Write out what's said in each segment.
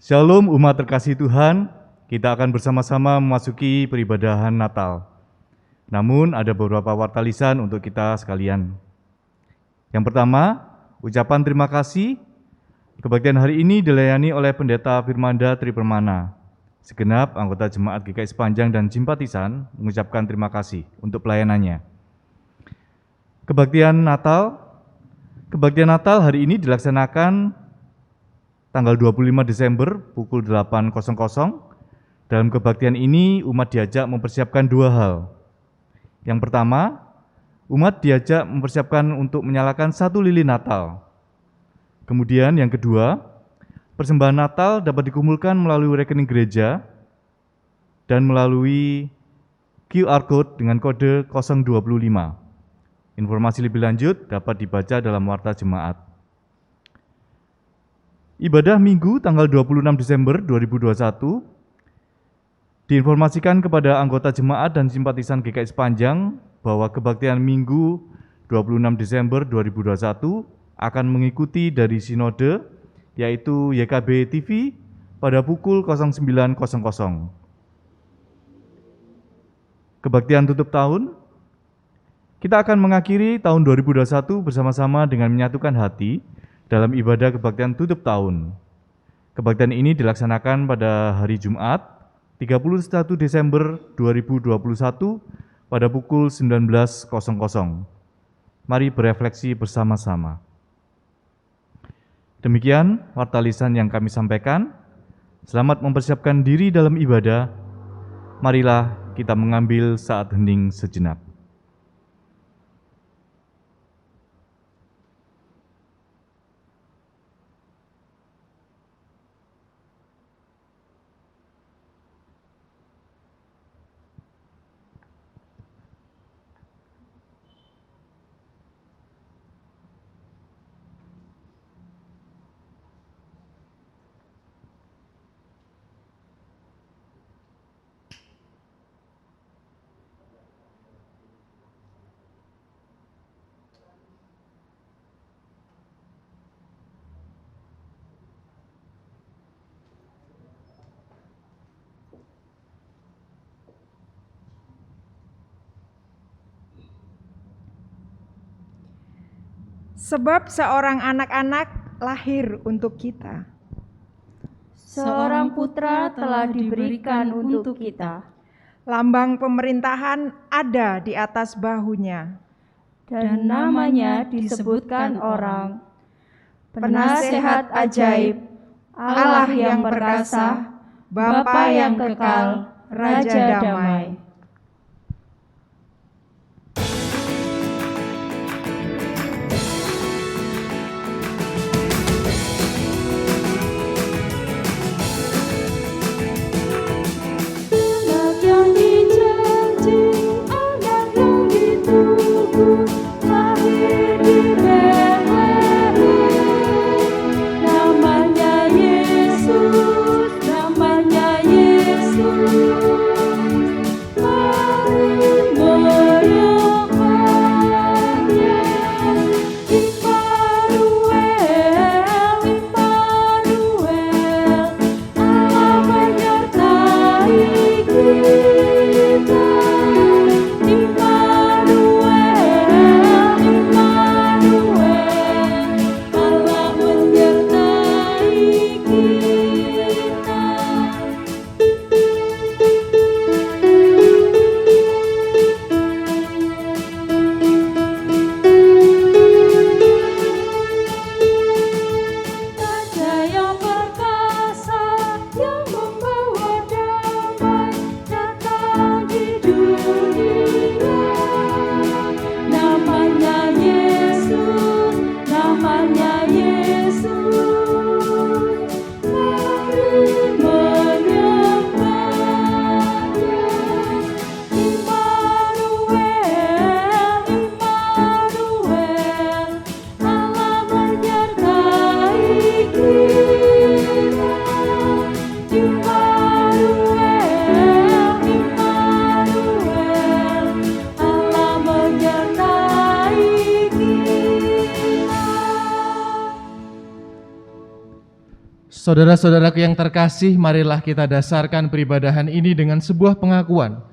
Shalom umat terkasih Tuhan, kita akan bersama-sama memasuki peribadahan Natal. Namun ada beberapa wartalisan untuk kita sekalian. Yang pertama, ucapan terima kasih. Kebaktian hari ini dilayani oleh Pendeta Firmanda Tripermana. Segenap anggota Jemaat GKI Sepanjang dan simpatisan mengucapkan terima kasih untuk pelayanannya. Kebaktian Natal hari ini dilaksanakan tanggal 25 Desember pukul 8.00. Dalam kebaktian ini umat diajak mempersiapkan dua hal. Yang pertama, umat diajak mempersiapkan untuk menyalakan satu lilin Natal. Kemudian yang kedua, persembahan Natal dapat dikumpulkan melalui rekening gereja dan melalui QR Code dengan kode 025. Informasi lebih lanjut dapat dibaca dalam warta jemaat. Ibadah Minggu tanggal 26 Desember 2021 diinformasikan kepada anggota jemaat dan simpatisan GKI Sepanjang bahwa kebaktian Minggu 26 Desember 2021 akan mengikuti dari sinode yaitu YKB TV pada pukul 09.00. Kebaktian tutup tahun, kita akan mengakhiri tahun 2021 bersama-sama dengan menyatukan hati dalam ibadah kebaktian tutup tahun. Kebaktian ini dilaksanakan pada hari Jumat, 31 Desember 2021 pada pukul 19.00. Mari berefleksi bersama-sama. Demikian wartalisan yang kami sampaikan. Selamat mempersiapkan diri dalam ibadah. Marilah kita mengambil saat hening sejenak. Sebab seorang anak-anak lahir untuk kita. Seorang putra telah diberikan untuk kita. Lambang pemerintahan ada di atas bahunya. Dan namanya disebutkan orang. Penasehat ajaib, Allah yang perkasa, Bapa yang kekal, Raja damai. Namanya Yesus, Saudara-saudaraku yang terkasih, marilah kita dasarkan peribadahan ini dengan sebuah pengakuan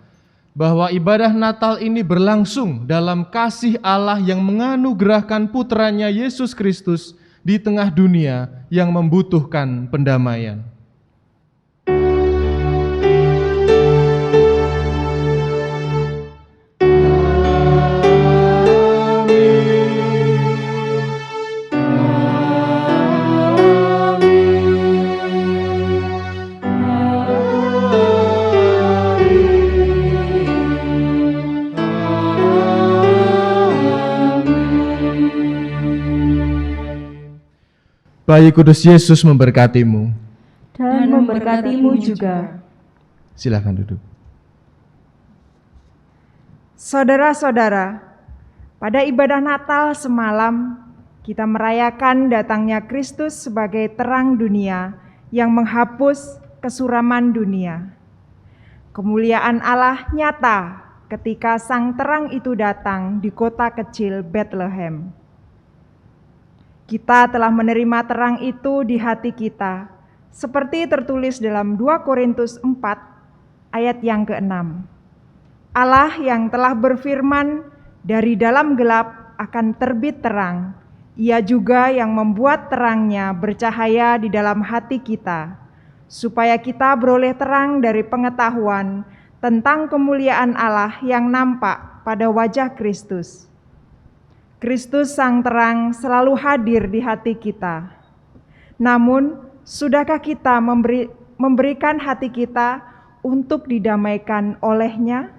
bahwa ibadah Natal ini berlangsung dalam kasih Allah yang menganugerahkan putranya Yesus Kristus di tengah dunia yang membutuhkan pendamaian. Bayi Kudus Yesus memberkatimu. Dan memberkatimu juga. Silakan duduk. Saudara-saudara, pada ibadah Natal semalam kita merayakan datangnya Kristus sebagai terang dunia yang menghapus kesuraman dunia. Kemuliaan Allah nyata ketika sang terang itu datang di kota kecil Bethlehem. Kita telah menerima terang itu di hati kita, seperti tertulis dalam 2 Korintus 4 ayat yang ke-6. Allah yang telah berfirman, dari dalam gelap akan terbit terang, Ia juga yang membuat terangnya bercahaya di dalam hati kita, supaya kita beroleh terang dari pengetahuan tentang kemuliaan Allah yang nampak pada wajah Kristus. Kristus sang terang selalu hadir di hati kita. Namun, sudahkah kita memberikan hati kita untuk didamaikan olehnya?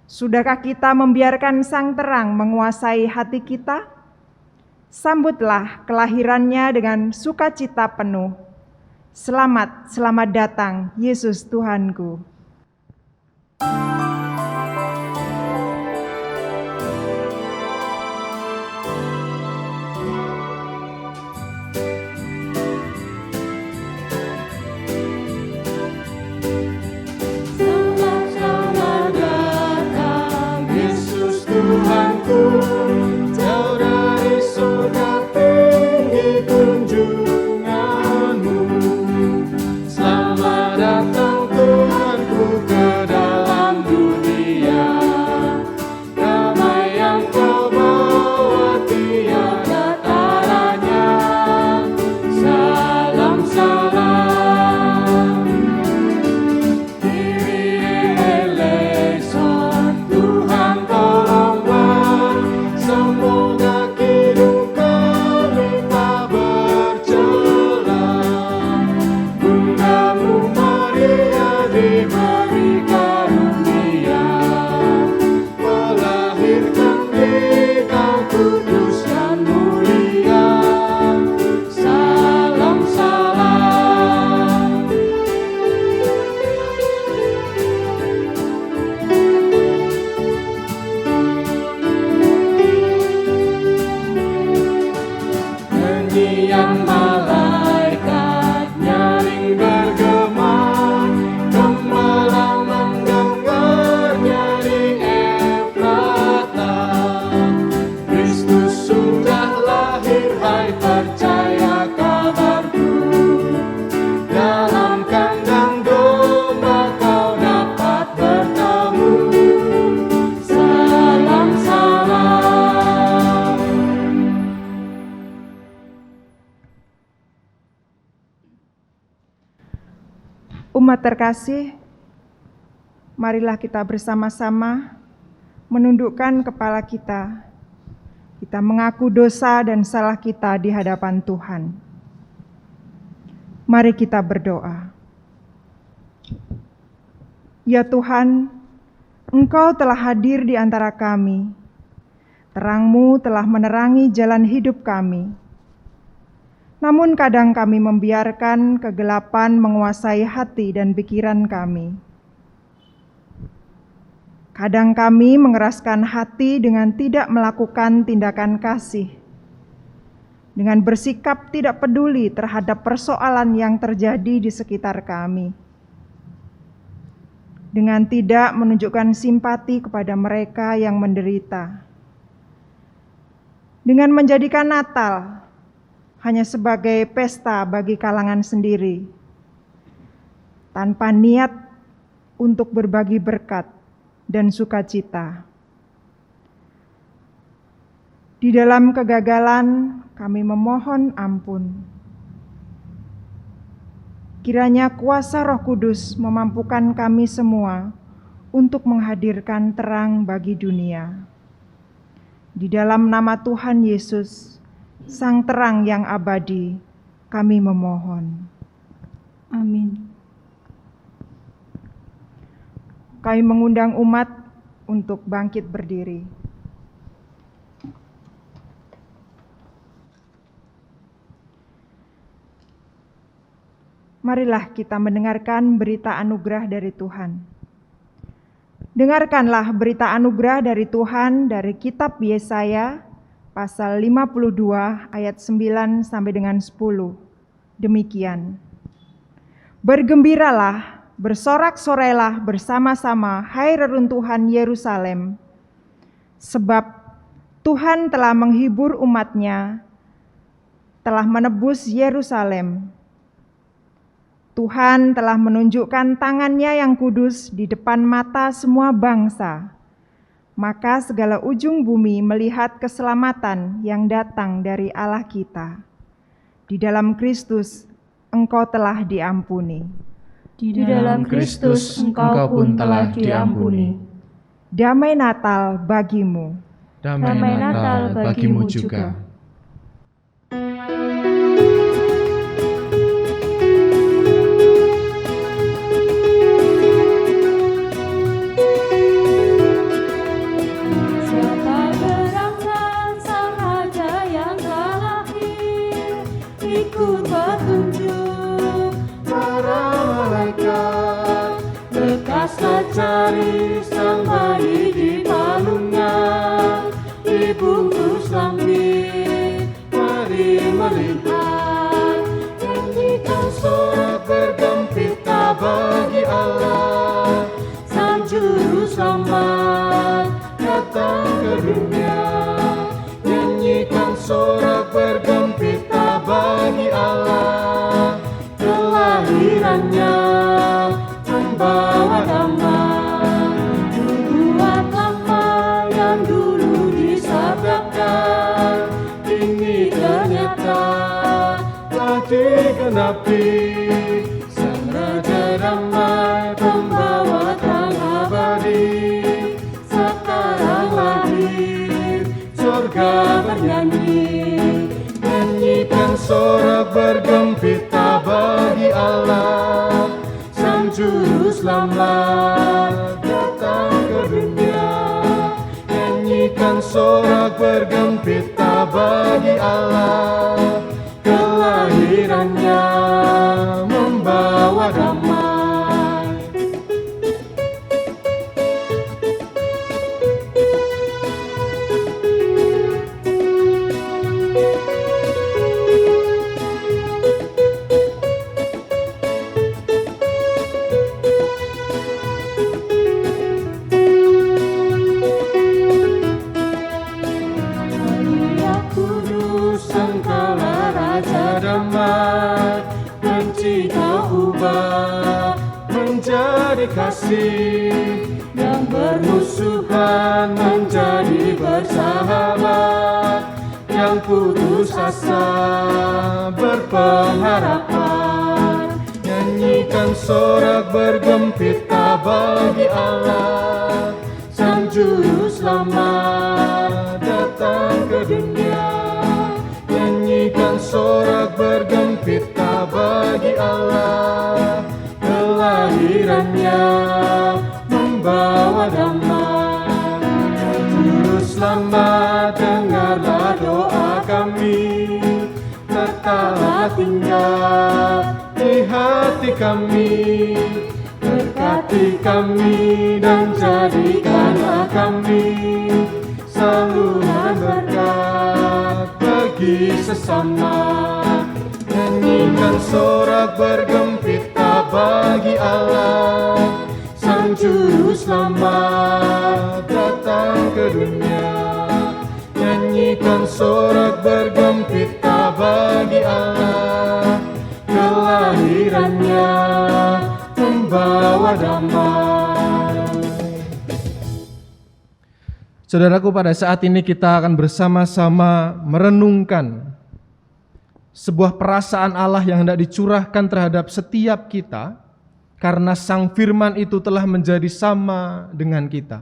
Sudahkah kita membiarkan sang terang menguasai hati kita? Sambutlah kelahirannya dengan sukacita penuh. Selamat, selamat datang, Yesus Tuhanku. Umat terkasih, marilah kita bersama-sama menundukkan kepala kita. Kita mengaku dosa dan salah kita di hadapan Tuhan. Mari kita berdoa. Ya Tuhan, Engkau telah hadir di antara kami. Terang-Mu telah menerangi jalan hidup kami. Namun kadang kami membiarkan kegelapan menguasai hati dan pikiran kami. Kadang kami mengeraskan hati dengan tidak melakukan tindakan kasih, dengan bersikap tidak peduli terhadap persoalan yang terjadi di sekitar kami, dengan tidak menunjukkan simpati kepada mereka yang menderita, dengan menjadikan Natal hanya sebagai pesta bagi kalangan sendiri, tanpa niat untuk berbagi berkat dan sukacita. Di dalam kegagalan, kami memohon ampun. Kiranya kuasa Roh Kudus memampukan kami semua untuk menghadirkan terang bagi dunia. Di dalam nama Tuhan Yesus, Sang Terang yang abadi, kami memohon. Amin. Kami mengundang umat untuk bangkit berdiri. Marilah kita mendengarkan berita anugerah dari Tuhan. Dengarkanlah berita anugerah dari Tuhan dari kitab Yesaya pasal 52 ayat 9 sampai dengan 10. Demikian. Bergembiralah, bersorak-sorailah bersama-sama, hai reruntuhan Yerusalem, sebab Tuhan telah menghibur umat-Nya, telah menebus Yerusalem. Tuhan telah menunjukkan tangan-Nya yang kudus di depan mata semua bangsa. Maka segala ujung bumi melihat keselamatan yang datang dari Allah kita. Di dalam Kristus, engkau telah diampuni. Di dalam Kristus engkau pun telah diampuni. Damai Natal bagimu. Damai Natal bagimu juga. Ikut petunjuk para malaikat, lekaslah cari sang bayi di palungnya, dibungkus lambing, mari melihat, nyanyikan sorak bergembira bagi Allah, sang juru selamat datang ke dunia, nyanyikan sorak bergembira bagi Allah, kelahirannya membawa damai. Nubuat lama yang dulu disabdakan, ini ternyata telah digenapi. Sang Raja damai pembawa terang abadi, sekarang lahir, surga bernyanyi. Nyanyikan sorak bergembira bagi Allah, sang juru selamat datang ke dunia. Nyanyikan sorak bergembira bagi Allah, kelahirannya membawa damai. Menjadi kasih yang bermusuhan menjadi bersahabat, yang putus asa berpengharapan. Nyanyikan sorak bergembira bagi Allah, sang juru selamat datang ke dunia. Nyanyikan sorak bergembira bagi Allah, kelahirannya membawa damai. Juru selamat, dengarlah doa kami, tetaplah tinggal di hati kami, berkati kami dan jadikanlah kami saluran berkat bagi sesama. Nyanyikan sorak bergembira bagi Allah, sang juru selamat datang ke dunia. Nyanyikan sorak bergembira bagi damai. Saudaraku, pada saat ini kita akan bersama-sama merenungkan sebuah perasaan Allah yang hendak dicurahkan terhadap setiap kita, karena Sang Firman itu telah menjadi sama dengan kita.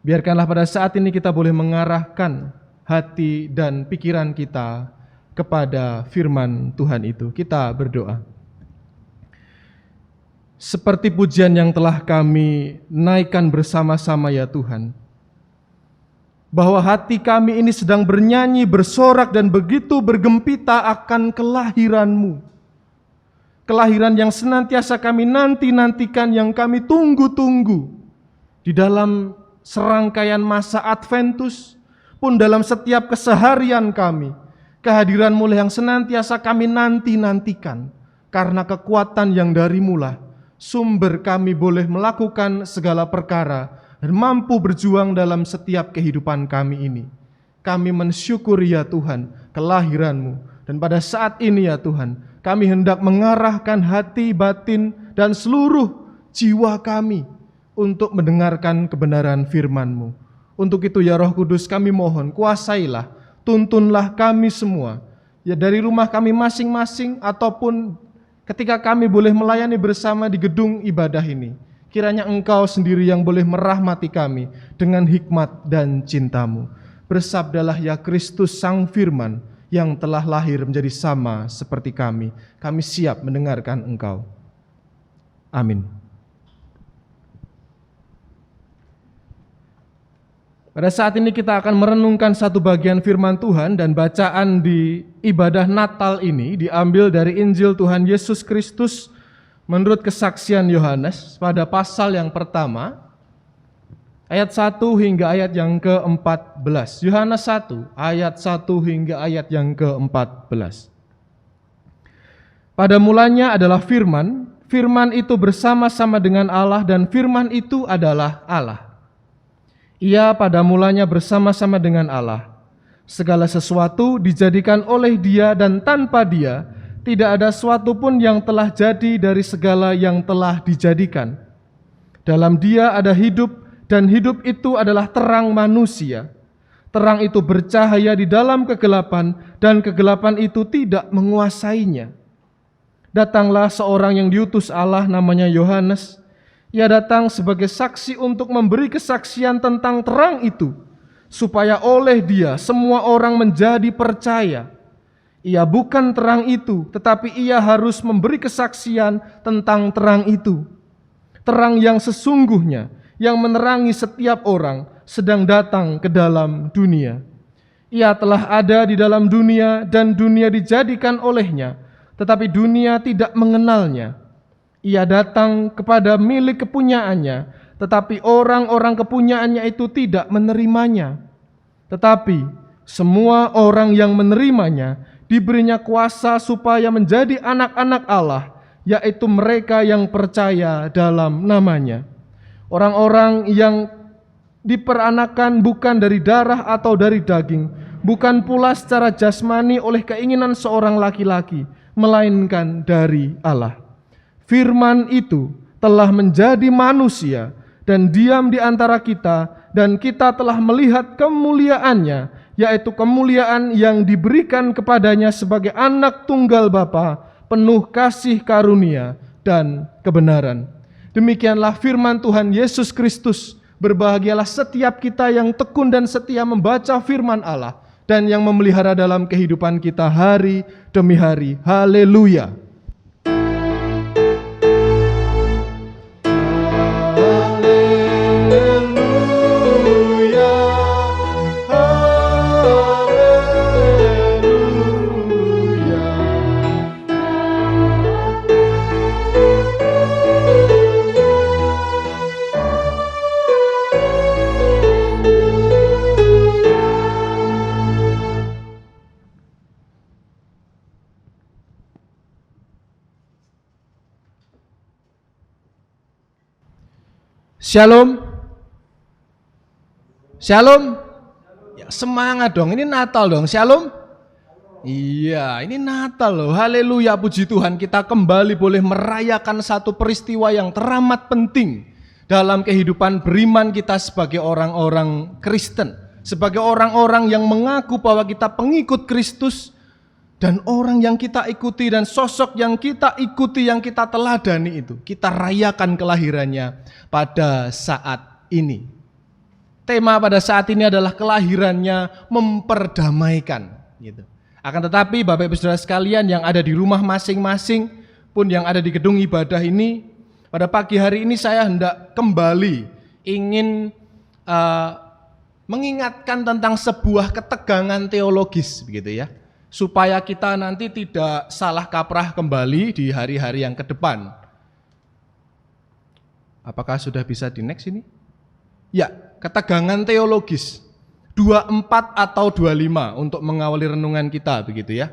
Biarkanlah pada saat ini kita boleh mengarahkan hati dan pikiran kita kepada firman Tuhan itu. Kita berdoa. Seperti pujian yang telah kami naikkan bersama-sama ya Tuhan, bahwa hati kami ini sedang bernyanyi, bersorak dan begitu bergempita akan kelahiran-Mu. Kelahiran yang senantiasa kami nanti-nantikan, yang kami tunggu-tunggu. Di dalam serangkaian masa Adventus, pun dalam setiap keseharian kami, kehadiran-Mu yang senantiasa kami nanti-nantikan. Karena kekuatan yang dari-Mu lah sumber kami boleh melakukan segala perkara dan mampu berjuang dalam setiap kehidupan kami ini. Kami mensyukuri ya Tuhan kelahiran-Mu. Dan pada saat ini ya Tuhan, kami hendak mengarahkan hati, batin, dan seluruh jiwa kami untuk mendengarkan kebenaran firman-Mu. Untuk itu ya Roh Kudus, kami mohon kuasailah, tuntunlah kami semua. Ya dari rumah kami masing-masing ataupun ketika kami boleh melayani bersama di gedung ibadah ini. Kiranya Engkau sendiri yang boleh merahmati kami dengan hikmat dan cinta-Mu. Bersabdalah ya Kristus Sang Firman yang telah lahir menjadi sama seperti kami. Kami siap mendengarkan Engkau. Amin. Pada saat ini kita akan merenungkan satu bagian firman Tuhan, dan bacaan di ibadah Natal ini diambil dari Injil Tuhan Yesus Kristus menurut kesaksian Yohanes pada pasal yang pertama, ayat 1 hingga ayat yang ke-14. Yohanes 1, ayat 1 hingga ayat yang ke-14. Pada mulanya adalah firman, firman itu bersama-sama dengan Allah dan firman itu adalah Allah. Ia pada mulanya bersama-sama dengan Allah. Segala sesuatu dijadikan oleh Dia dan tanpa Dia tidak ada suatu pun yang telah jadi dari segala yang telah dijadikan. Dalam Dia ada hidup, dan hidup itu adalah terang manusia. Terang itu bercahaya di dalam kegelapan, dan kegelapan itu tidak menguasainya. Datanglah seorang yang diutus Allah, namanya Yohanes. Ia datang sebagai saksi untuk memberi kesaksian tentang terang itu, supaya oleh Dia semua orang menjadi percaya. Ia bukan terang itu, tetapi ia harus memberi kesaksian tentang terang itu. Terang yang sesungguhnya, yang menerangi setiap orang, sedang datang ke dalam dunia. Ia telah ada di dalam dunia, dan dunia dijadikan olehnya, tetapi dunia tidak mengenalnya. Ia datang kepada milik kepunyaannya, tetapi orang-orang kepunyaannya itu tidak menerimanya. Tetapi semua orang yang menerimanya diberinya kuasa supaya menjadi anak-anak Allah, yaitu mereka yang percaya dalam namanya. Orang-orang yang diperanakan bukan dari darah atau dari daging, bukan pula secara jasmani oleh keinginan seorang laki-laki, melainkan dari Allah. Firman itu telah menjadi manusia dan diam di antara kita, dan kita telah melihat kemuliaannya, yaitu kemuliaan yang diberikan kepadanya sebagai anak tunggal Bapa, penuh kasih karunia dan kebenaran. Demikianlah firman Tuhan Yesus Kristus. Berbahagialah setiap kita yang tekun dan setia membaca firman Allah dan yang memelihara dalam kehidupan kita hari demi hari. Haleluya. Shalom. Shalom. Ya, semangat dong, ini Natal dong. Shalom. Iya, ini Natal loh. Haleluya, puji Tuhan. Kita kembali boleh merayakan satu peristiwa yang teramat penting dalam kehidupan beriman kita sebagai orang-orang Kristen. Sebagai orang-orang yang mengaku bahwa kita pengikut Kristus. Dan orang yang kita ikuti dan sosok yang kita ikuti, yang kita teladani itu, kita rayakan kelahirannya pada saat ini. Tema pada saat ini adalah kelahirannya memperdamaikan. Gitu. Akan tetapi Bapak Ibu Saudara sekalian yang ada di rumah masing-masing, pun yang ada di gedung ibadah ini, pada pagi hari ini saya hendak kembali ingin mengingatkan tentang sebuah ketegangan teologis, begitu ya. Supaya kita nanti tidak salah kaprah kembali di hari-hari yang ke depan. Apakah sudah bisa di next ini? Ya, ketegangan teologis 24 atau 25 untuk mengawali renungan kita, begitu ya.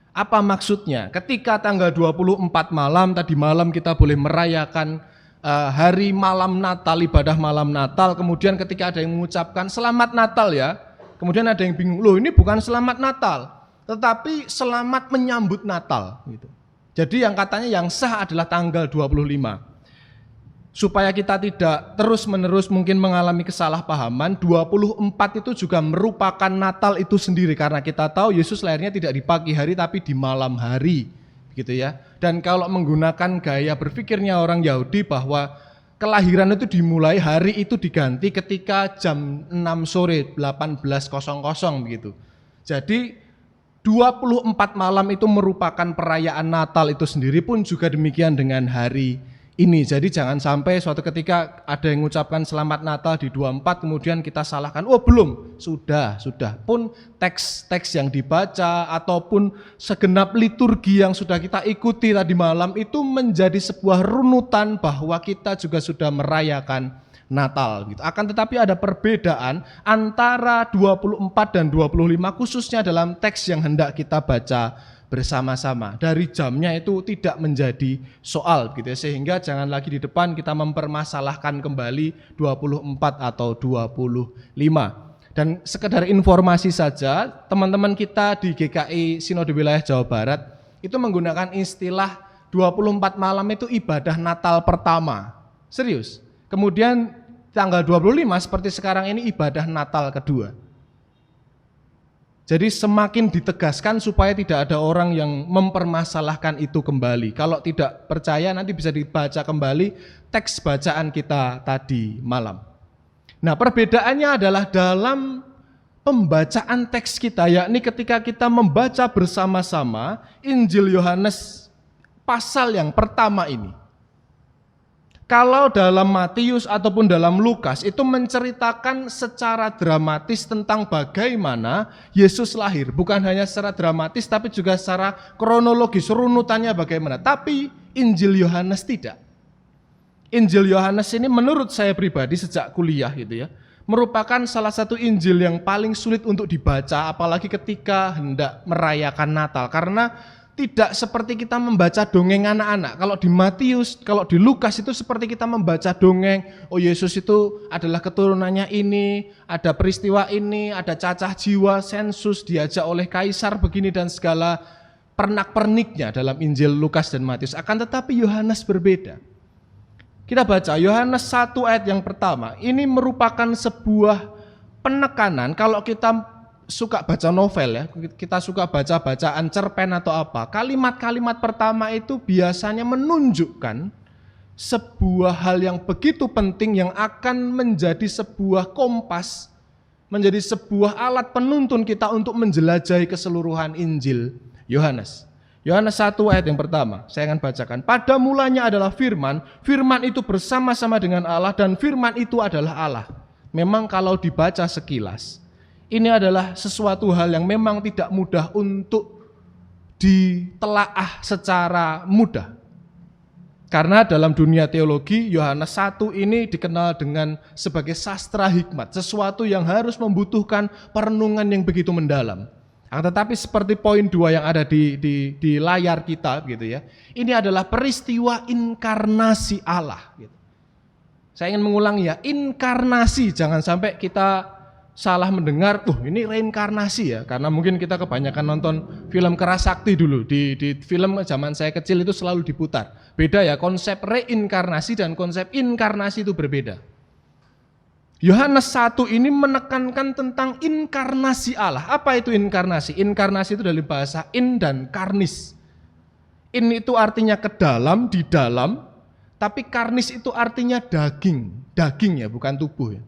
Apa maksudnya? Ketika tanggal 24 malam, tadi malam kita boleh merayakan hari malam Natal, ibadah malam Natal. Kemudian ketika ada yang mengucapkan selamat Natal ya, kemudian ada yang bingung, loh ini bukan selamat Natal, tetapi selamat menyambut Natal gitu. Jadi yang katanya yang sah adalah tanggal 25. Supaya kita tidak terus-menerus mungkin mengalami kesalahpahaman, 24 itu juga merupakan Natal itu sendiri karena kita tahu Yesus lahirnya tidak di pagi hari tapi di malam hari gitu ya. Dan kalau menggunakan gaya berpikirnya orang Yahudi bahwa kelahiran itu dimulai, hari itu diganti ketika jam 6 sore 18.00 begitu. Jadi 24 malam itu merupakan perayaan Natal itu sendiri, pun juga demikian dengan hari ini. Jadi jangan sampai suatu ketika ada yang mengucapkan selamat Natal di 24 kemudian kita salahkan, oh belum, sudah. Pun teks-teks yang dibaca ataupun segenap liturgi yang sudah kita ikuti tadi malam itu menjadi sebuah runutan bahwa kita juga sudah merayakan Natal gitu. Akan tetapi ada perbedaan antara 24 dan 25 khususnya dalam teks yang hendak kita baca bersama-sama. Dari jamnya itu tidak menjadi soal gitu ya, sehingga jangan lagi di depan kita mempermasalahkan kembali 24 atau 25. Dan sekedar informasi saja, teman-teman kita di GKI Sinode Wilayah Jawa Barat itu menggunakan istilah 24 malam itu ibadah Natal pertama. Serius. Kemudian tanggal 25 seperti sekarang ini ibadah Natal kedua. Jadi semakin ditegaskan supaya tidak ada orang yang mempermasalahkan itu kembali. Kalau tidak percaya nanti bisa dibaca kembali teks bacaan kita tadi malam. Nah, perbedaannya adalah dalam pembacaan teks kita, yakni ketika kita membaca bersama-sama Injil Yohanes pasal yang pertama ini. Kalau dalam Matius ataupun dalam Lukas itu menceritakan secara dramatis tentang bagaimana Yesus lahir. Bukan hanya secara dramatis tapi juga secara kronologis, runutannya bagaimana. Tapi Injil Yohanes tidak. Injil Yohanes ini menurut saya pribadi sejak kuliah gitu ya, merupakan salah satu Injil yang paling sulit untuk dibaca apalagi ketika hendak merayakan Natal. Karena tidak seperti kita membaca dongeng anak-anak. Kalau di Matius, kalau di Lukas itu seperti kita membaca dongeng. Oh Yesus itu adalah keturunannya ini, ada peristiwa ini, ada cacah jiwa, sensus, diajak oleh kaisar begini dan segala pernak-perniknya dalam Injil Lukas dan Matius. Akan tetapi Yohanes berbeda. Kita baca Yohanes 1 ayat yang pertama. Ini merupakan sebuah penekanan kalau kita suka baca novel ya, kita suka baca bacaan cerpen atau apa, kalimat-kalimat pertama itu biasanya menunjukkan sebuah hal yang begitu penting yang akan menjadi sebuah kompas, menjadi sebuah alat penuntun kita untuk menjelajahi keseluruhan Injil Yohanes. Yohanes 1 ayat yang pertama, saya akan bacakan. Pada mulanya adalah firman, firman itu bersama-sama dengan Allah dan firman itu adalah Allah. Memang kalau dibaca sekilas, ini adalah sesuatu hal yang memang tidak mudah untuk ditelaah secara mudah. Karena dalam dunia teologi, Yohanes 1 ini dikenal dengan sebagai sastra hikmat, sesuatu yang harus membutuhkan perenungan yang begitu mendalam. Tetapi seperti poin 2 yang ada di layar kita gitu ya, ini adalah peristiwa inkarnasi Allah. Gitu. Saya ingin mengulangi ya, inkarnasi, jangan sampai kita salah mendengar, ini reinkarnasi ya, karena mungkin kita kebanyakan nonton film Kerasakti dulu, di film zaman saya kecil itu selalu diputar. Beda ya, konsep reinkarnasi dan konsep inkarnasi itu berbeda. Yohanes 1 ini menekankan tentang inkarnasi Allah. Apa itu inkarnasi? Inkarnasi itu dari bahasa in dan karnis. In itu artinya ke dalam, di dalam, tapi karnis itu artinya daging ya, bukan tubuh ya.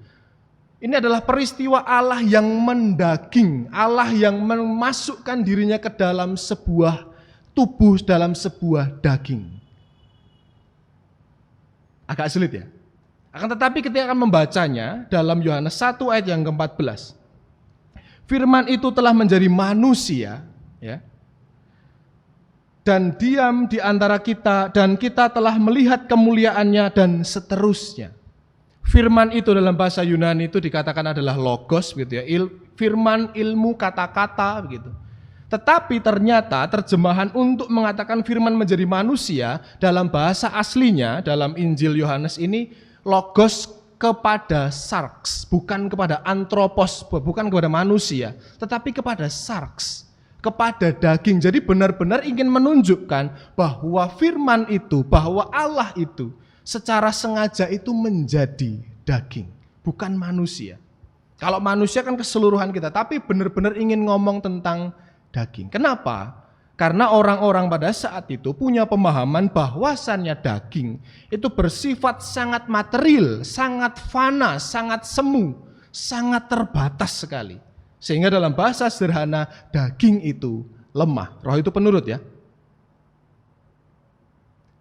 Ini adalah peristiwa Allah yang mendaging, Allah yang memasukkan dirinya ke dalam sebuah tubuh, dalam sebuah daging. Agak sulit ya. Akan tetapi ketika akan membacanya dalam Yohanes 1 ayat yang ke-14. Firman itu telah menjadi manusia, ya. Dan diam di antara kita, dan kita telah melihat kemuliaannya, dan seterusnya. Firman itu dalam bahasa Yunani itu dikatakan adalah logos gitu ya, firman, ilmu, kata-kata begitu. Tetapi ternyata terjemahan untuk mengatakan firman menjadi manusia dalam bahasa aslinya dalam Injil Yohanes ini logos kepada sarx, bukan kepada antropos, bukan kepada manusia, tetapi kepada sarx, kepada daging. Jadi benar-benar ingin menunjukkan bahwa firman itu, bahwa Allah itu secara sengaja itu menjadi daging, bukan manusia. Kalau manusia kan keseluruhan kita, tapi benar-benar ingin ngomong tentang daging. Kenapa? Karena orang-orang pada saat itu punya pemahaman bahwasannya daging itu bersifat sangat material, sangat fana, sangat semu, sangat terbatas sekali. Sehingga dalam bahasa sederhana, daging itu lemah. Roh itu penurut ya.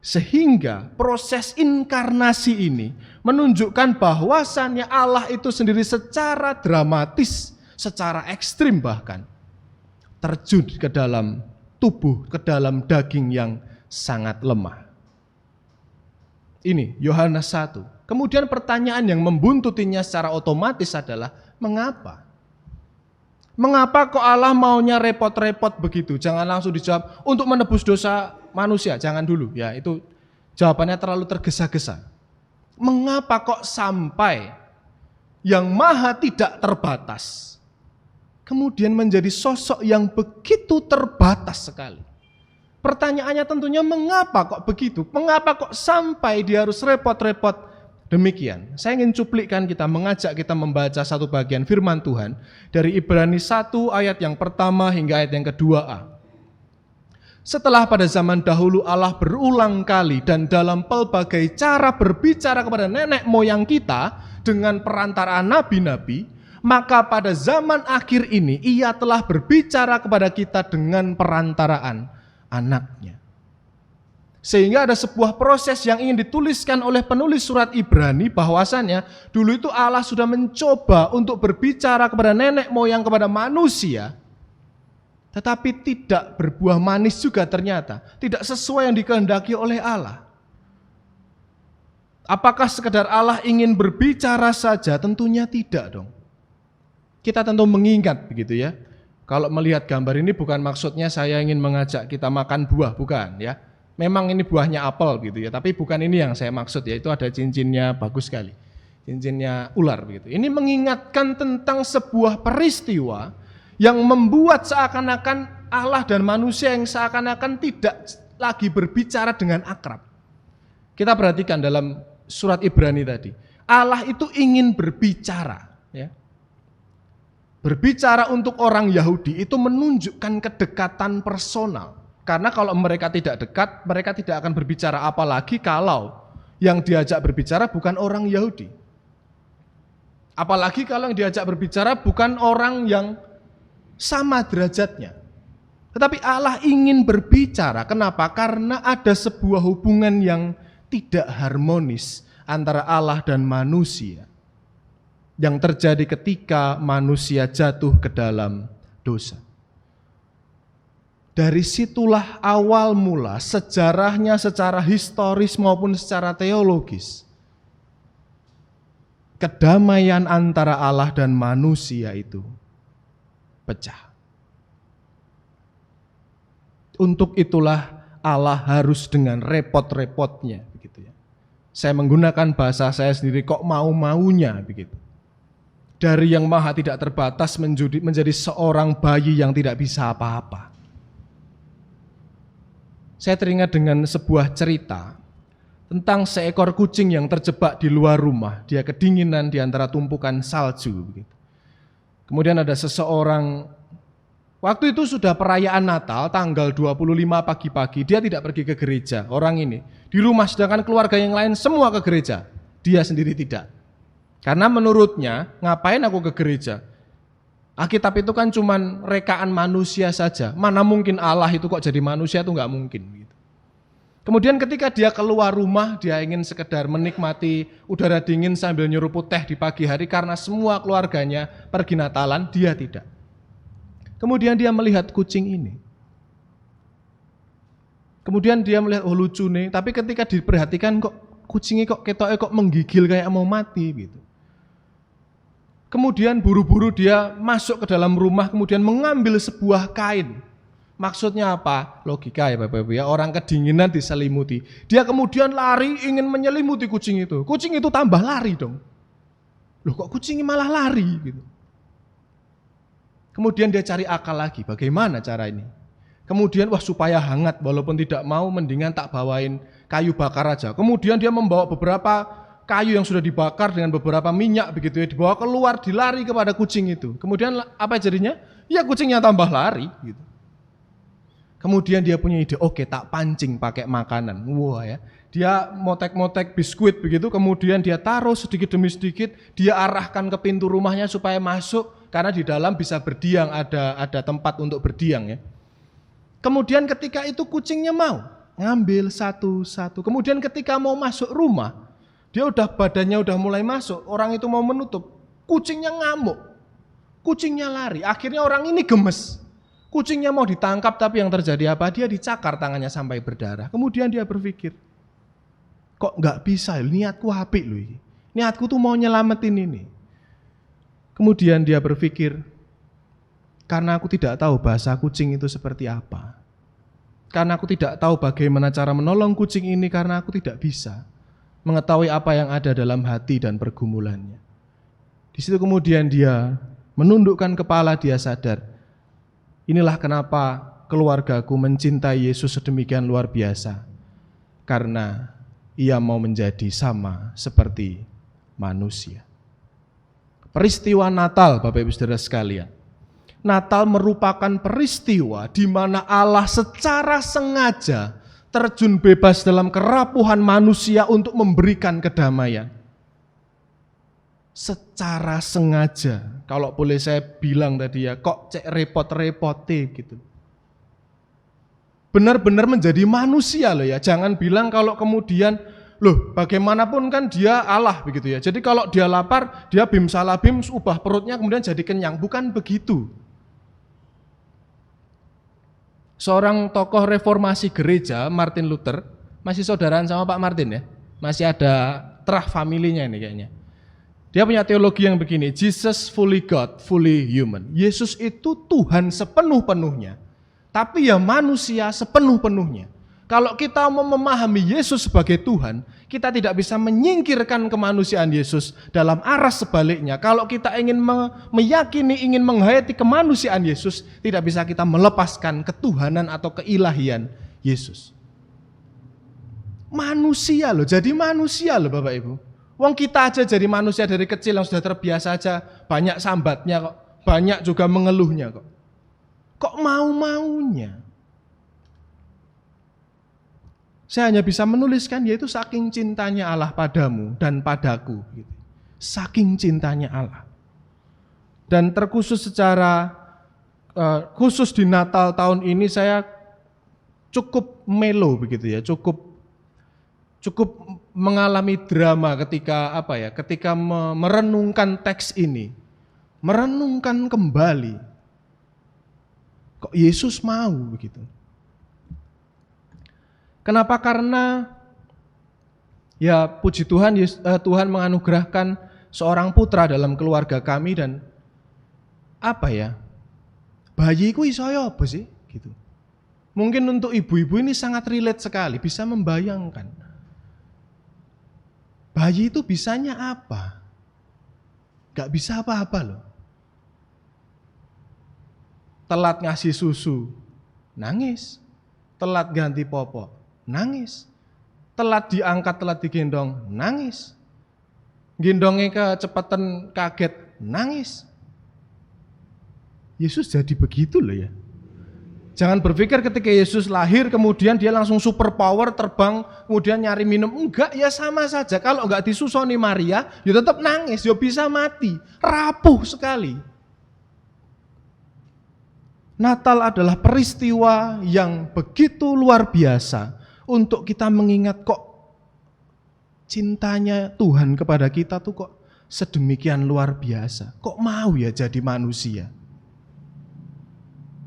Sehingga proses inkarnasi ini menunjukkan bahwasannya Allah itu sendiri secara dramatis, secara ekstrim bahkan, terjun ke dalam tubuh, ke dalam daging yang sangat lemah. Ini Yohanes 1. Kemudian pertanyaan yang membuntutinya secara otomatis adalah, mengapa? Mengapa kok Allah maunya repot-repot begitu? Jangan langsung dijawab untuk menebus dosa manusia, jangan dulu ya, itu jawabannya terlalu tergesa-gesa. Mengapa kok sampai yang maha tidak terbatas kemudian menjadi sosok yang begitu terbatas sekali? Pertanyaannya tentunya mengapa kok begitu? Mengapa kok sampai dia harus repot-repot demikian? Saya ingin cuplikkan kita, mengajak kita membaca satu bagian firman Tuhan dari Ibrani 1 ayat yang pertama hingga ayat yang ke-2a. Setelah pada zaman dahulu Allah berulang kali dan dalam pelbagai cara berbicara kepada nenek moyang kita dengan perantaraan nabi-nabi, maka pada zaman akhir ini Ia telah berbicara kepada kita dengan perantaraan anaknya. Sehingga ada sebuah proses yang ingin dituliskan oleh penulis surat Ibrani, bahwasannya dulu itu Allah sudah mencoba untuk berbicara kepada nenek moyang, kepada manusia, tetapi tidak berbuah manis juga ternyata, tidak sesuai yang dikehendaki oleh Allah. Apakah sekedar Allah ingin berbicara saja? Tentunya tidak dong. Kita tentu mengingat begitu ya. Kalau melihat gambar ini bukan maksudnya saya ingin mengajak kita makan buah, bukan ya. Memang ini buahnya apel gitu ya, tapi bukan ini yang saya maksud ya. Itu ada cincinnya bagus sekali, cincinnya ular begitu. Ini mengingatkan tentang sebuah peristiwa yang membuat seakan-akan Allah dan manusia yang seakan-akan tidak lagi berbicara dengan akrab. Kita perhatikan dalam surat Ibrani tadi, Allah itu ingin berbicara ya. Berbicara untuk orang Yahudi itu menunjukkan kedekatan personal. Karena kalau mereka tidak dekat, mereka tidak akan berbicara, apalagi kalau yang diajak berbicara bukan orang Yahudi. Apalagi kalau yang diajak berbicara bukan orang yang sama derajatnya. Tetapi Allah ingin berbicara. Kenapa? Karena ada sebuah hubungan yang tidak harmonis antara Allah dan manusia yang terjadi ketika manusia jatuh ke dalam dosa. Dari situlah awal mula sejarahnya secara historis maupun secara teologis. Kedamaian antara Allah dan manusia itu pecah. Untuk itulah Allah harus dengan repot-repotnya begitu ya. Saya menggunakan bahasa saya sendiri, kok mau-maunya begitu. dari yang maha tidak terbatas menjadi seorang bayi yang tidak bisa apa-apa. Saya teringat dengan sebuah cerita tentang seekor kucing yang terjebak di luar rumah. Dia kedinginan di antara tumpukan salju. Kemudian ada seseorang, waktu itu sudah perayaan Natal, tanggal 25 pagi-pagi, dia tidak pergi ke gereja, orang ini. Di rumah, sedangkan keluarga yang lain semua ke gereja. Dia sendiri tidak. Karena menurutnya, ngapain aku ke gereja? Alkitab itu kan cuman rekaan manusia saja. Mana mungkin Allah itu kok jadi manusia, itu nggak mungkin. Kemudian ketika dia keluar rumah, dia ingin sekedar menikmati udara dingin sambil nyeruput teh di pagi hari karena semua keluarganya pergi Natalan, dia tidak. Kemudian dia melihat kucing ini. Kemudian dia melihat, oh lucu nih, tapi ketika diperhatikan kok kucingnya kok menggigil kayak mau mati gitu. Kemudian buru-buru dia masuk ke dalam rumah, kemudian mengambil sebuah kain. Maksudnya apa? Logika ya Bapak-Ibu ya, orang kedinginan diselimuti. Dia kemudian lari ingin menyelimuti kucing itu. Kucing itu tambah lari dong. Loh kok kucingnya malah lari gitu. Kemudian dia cari akal lagi, bagaimana cara ini? Kemudian supaya hangat walaupun tidak mau, mendingan tak bawain kayu bakar aja. Kemudian dia membawa beberapa kayu yang sudah dibakar dengan beberapa minyak begitu ya, dibawa keluar, dilari kepada kucing itu. Kemudian apa jadinya? Ya kucingnya tambah lari gitu. Kemudian dia punya ide, oke tak pancing pakai makanan. Wah ya, dia motek-motek biskuit begitu, kemudian dia taruh sedikit demi sedikit, dia arahkan ke pintu rumahnya supaya masuk, karena di dalam bisa berdiam, ada tempat untuk berdiam ya. Kemudian ketika itu kucingnya mau ngambil satu-satu. Kemudian ketika mau masuk rumah, dia badannya udah mulai masuk, orang itu mau menutup, kucingnya ngamuk, kucingnya lari. Akhirnya orang ini gemes, kucingnya mau ditangkap, tapi yang terjadi apa? Dia dicakar tangannya sampai berdarah. Kemudian dia berpikir, kok nggak bisa? Niatku apik loh ini. Niatku tuh mau nyelamatin ini. Kemudian dia berpikir, karena aku tidak tahu bahasa kucing itu seperti apa. Karena aku tidak tahu bagaimana cara menolong kucing ini, karena aku tidak bisa mengetahui apa yang ada dalam hati dan pergumulannya. Di situ kemudian dia menundukkan kepala, dia sadar, inilah kenapa keluargaku mencintai Yesus sedemikian luar biasa. Karena ia mau menjadi sama seperti manusia. Peristiwa Natal, Bapak Ibu Saudara sekalian. Natal merupakan peristiwa di mana Allah secara sengaja terjun bebas dalam kerapuhan manusia untuk memberikan kedamaian. Secara sengaja, kalau boleh saya bilang tadi ya, kok cek repot-repote gitu. Benar-benar menjadi manusia loh ya, jangan bilang kalau kemudian, loh bagaimanapun kan dia Allah begitu ya. Jadi kalau dia lapar, dia bim salabim, ubah perutnya kemudian jadi kenyang, bukan begitu. Seorang tokoh reformasi gereja, Martin Luther, masih saudaraan sama Pak Martin ya, masih ada terah familinya ini kayaknya. Dia punya teologi yang begini, Jesus fully God, fully human. Yesus itu Tuhan sepenuh-penuhnya, tapi ya manusia sepenuh-penuhnya. Kalau kita mau memahami Yesus sebagai Tuhan, kita tidak bisa menyingkirkan kemanusiaan Yesus. Dalam arah sebaliknya, kalau kita ingin meyakini, ingin menghayati kemanusiaan Yesus, tidak bisa kita melepaskan ketuhanan atau keilahian Yesus. Manusia loh, jadi manusia loh Bapak Ibu. Wong kita aja jadi manusia dari kecil yang sudah terbiasa aja, banyak sambatnya kok, banyak juga mengeluhnya kok. Kok mau-maunya? Saya hanya bisa menuliskan, yaitu saking cintanya Allah padamu dan padaku. Saking cintanya Allah. Dan terkhusus secara khusus di Natal tahun ini saya cukup melo begitu ya, cukup mengalami drama ketika merenungkan teks ini, merenungkan kembali. Kok Yesus mau begitu? Kenapa? Karena ya puji Tuhan, Tuhan menganugerahkan seorang putra dalam keluarga kami dan bayiku iso apa sih gitu. Mungkin untuk ibu-ibu ini sangat relate sekali, bisa membayangkan. Bayi itu bisanya apa? Gak bisa apa-apa loh. Telat ngasih susu, nangis. Telat ganti popok, nangis. Telat diangkat, telat digendong, nangis. Gendongnya kecepatan kaget, nangis. Yesus jadi begitu loh ya. Jangan berpikir ketika Yesus lahir kemudian dia langsung super power, terbang, kemudian nyari minum. Enggak, ya sama saja. Kalau enggak disusoni Maria, ya tetap nangis, ya bisa mati. Rapuh sekali. Natal adalah peristiwa yang begitu luar biasa untuk kita mengingat kok cintanya Tuhan kepada kita tuh kok sedemikian luar biasa. Kok mau ya jadi manusia?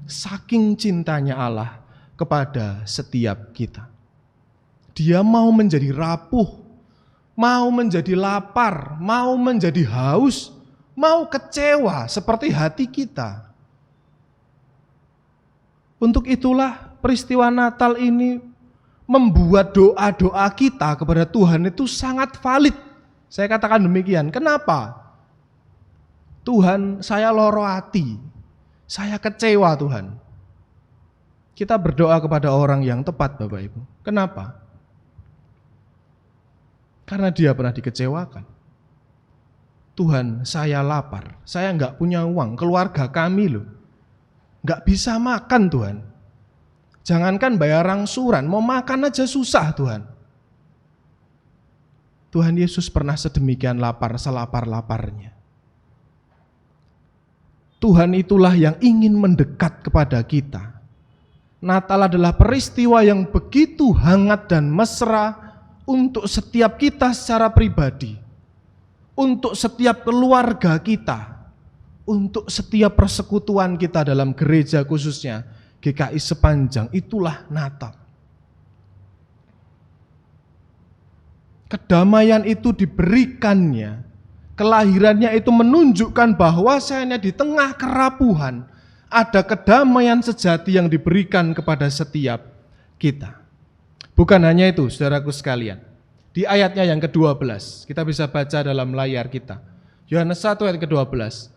Saking cintanya Allah kepada setiap kita. Dia mau menjadi rapuh, mau menjadi lapar, mau menjadi haus, mau kecewa seperti hati kita. Untuk itulah peristiwa Natal ini membuat doa-doa kita kepada Tuhan itu sangat valid. Saya katakan demikian. Kenapa? Tuhan, saya loro hati. Saya kecewa Tuhan. Kita berdoa kepada orang yang tepat Bapak Ibu. Kenapa? Karena dia pernah dikecewakan. Tuhan, saya lapar. Saya enggak punya uang. Keluarga kami loh enggak bisa makan Tuhan. Jangankan bayar angsuran, mau makan aja susah Tuhan. Tuhan Yesus pernah sedemikian lapar, selapar-laparnya. Tuhan itulah yang ingin mendekat kepada kita. Natal adalah peristiwa yang begitu hangat dan mesra untuk setiap kita secara pribadi, untuk setiap keluarga kita, untuk setiap persekutuan kita dalam gereja khususnya GKI Sepanjang. Itulah Natal. Kedamaian itu diberikannya, kelahirannya itu menunjukkan bahwasanya di tengah kerapuhan ada kedamaian sejati yang diberikan kepada setiap kita. Bukan hanya itu, saudaraku sekalian. Di ayatnya yang ke-12, kita bisa baca dalam layar kita. Yohanes 1 ayat ke-12.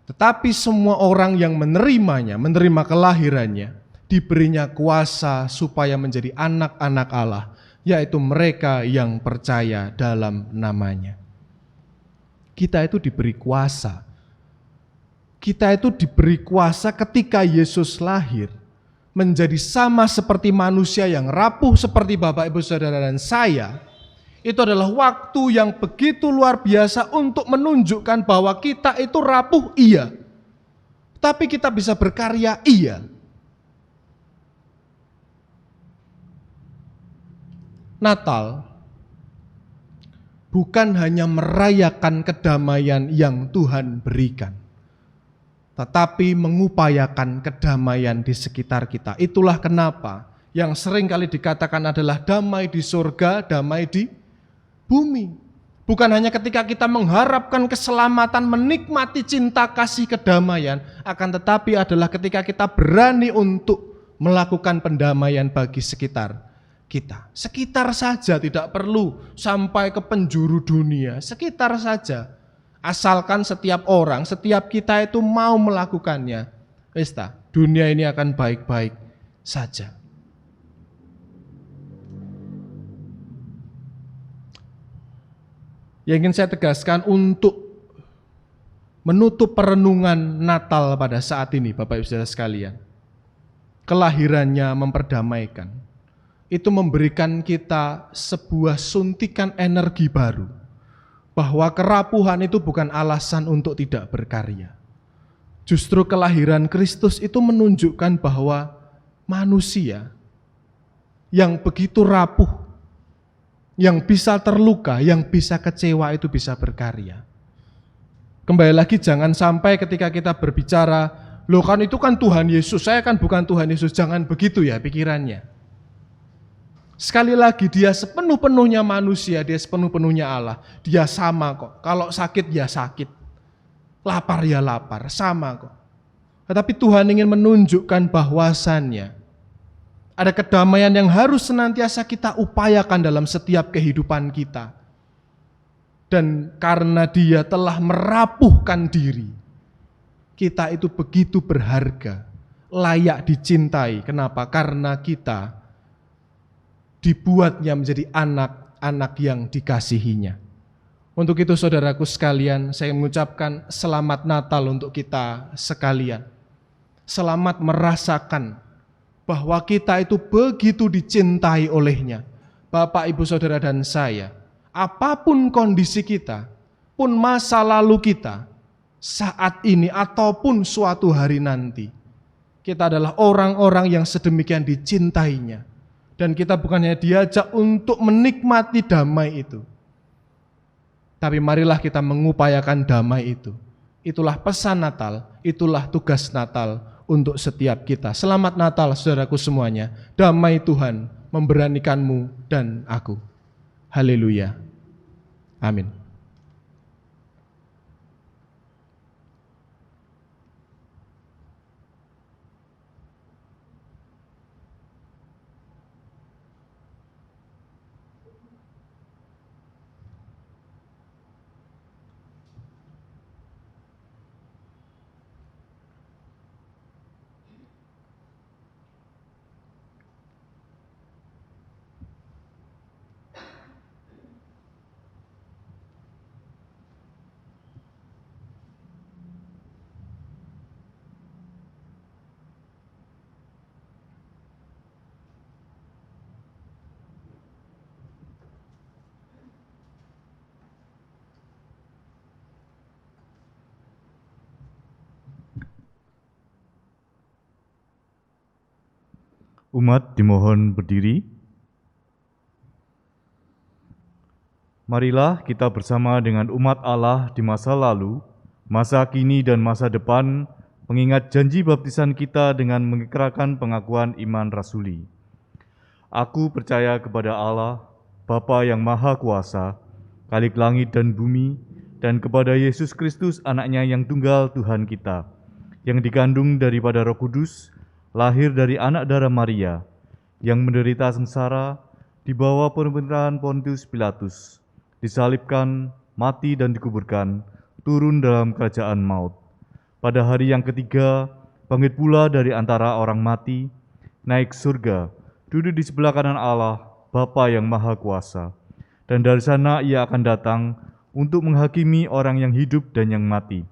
Tetapi semua orang yang menerimanya, menerima kelahirannya, diberinya kuasa supaya menjadi anak-anak Allah, yaitu mereka yang percaya dalam namanya. Kita itu diberi kuasa. Kita itu diberi kuasa ketika Yesus lahir, menjadi sama seperti manusia yang rapuh seperti Bapak, Ibu, Saudara, dan saya. Itu adalah waktu yang begitu luar biasa untuk menunjukkan bahwa kita itu rapuh, iya. Tapi kita bisa berkarya, iya. Natal bukan hanya merayakan kedamaian yang Tuhan berikan, tetapi mengupayakan kedamaian di sekitar kita. Itulah kenapa yang sering kali dikatakan adalah damai di surga, damai di bumi. Bukan hanya ketika kita mengharapkan keselamatan, menikmati cinta kasih kedamaian, akan tetapi adalah ketika kita berani untuk melakukan pendamaian bagi sekitar kita. Sekitar saja, tidak perlu sampai ke penjuru dunia, sekitar saja. Asalkan setiap orang, setiap kita itu mau melakukannya, dunia ini akan baik-baik saja. Yang ingin saya tegaskan untuk menutup perenungan Natal pada saat ini, Bapak Ibu Saudara sekalian, kelahirannya memperdamaikan, itu memberikan kita sebuah suntikan energi baru, bahwa kerapuhan itu bukan alasan untuk tidak berkarya. Justru kelahiran Kristus itu menunjukkan bahwa manusia yang begitu rapuh, yang bisa terluka, yang bisa kecewa itu bisa berkarya. Kembali lagi, jangan sampai ketika kita berbicara, loh kan itu kan Tuhan Yesus, saya kan bukan Tuhan Yesus. Jangan begitu ya pikirannya. Sekali lagi, dia sepenuh-penuhnya manusia, dia sepenuh-penuhnya Allah. Dia sama kok, kalau sakit ya sakit, lapar ya lapar, sama kok. Tetapi Tuhan ingin menunjukkan bahwasannya ada kedamaian yang harus senantiasa kita upayakan dalam setiap kehidupan kita. Dan karena Dia telah merapuhkan diri, kita itu begitu berharga, layak dicintai. Kenapa? Karena kita dibuatnya menjadi anak-anak yang dikasihinya. Untuk itu saudaraku sekalian, saya mengucapkan selamat Natal untuk kita sekalian. Selamat merasakan bahwa kita itu begitu dicintai olehnya. Bapak, Ibu, Saudara, dan saya, apapun kondisi kita, pun masa lalu kita, saat ini ataupun suatu hari nanti, kita adalah orang-orang yang sedemikian dicintainya. Dan kita bukannya diajak untuk menikmati damai itu, tapi marilah kita mengupayakan damai itu. Itulah pesan Natal, itulah tugas Natal untuk setiap kita. Selamat Natal saudaraku semuanya. Damai Tuhan memberanikanmu dan aku. Haleluya. Amin. Umat dimohon berdiri. Marilah kita bersama dengan umat Allah di masa lalu, masa kini dan masa depan, mengingat janji baptisan kita dengan mengikrarkan pengakuan iman rasuli. Aku percaya kepada Allah, Bapa yang Maha Kuasa, Khalik langit dan bumi, dan kepada Yesus Kristus anaknya yang tunggal Tuhan kita, yang dikandung daripada Roh Kudus, lahir dari anak darah Maria, yang menderita sengsara di bawah pemerintahan Pontius Pilatus, disalibkan, mati dan dikuburkan, turun dalam kerajaan maut. Pada hari yang ketiga, bangkit pula dari antara orang mati, naik surga, duduk di sebelah kanan Allah, Bapa yang Maha Kuasa. Dan dari sana Ia akan datang untuk menghakimi orang yang hidup dan yang mati.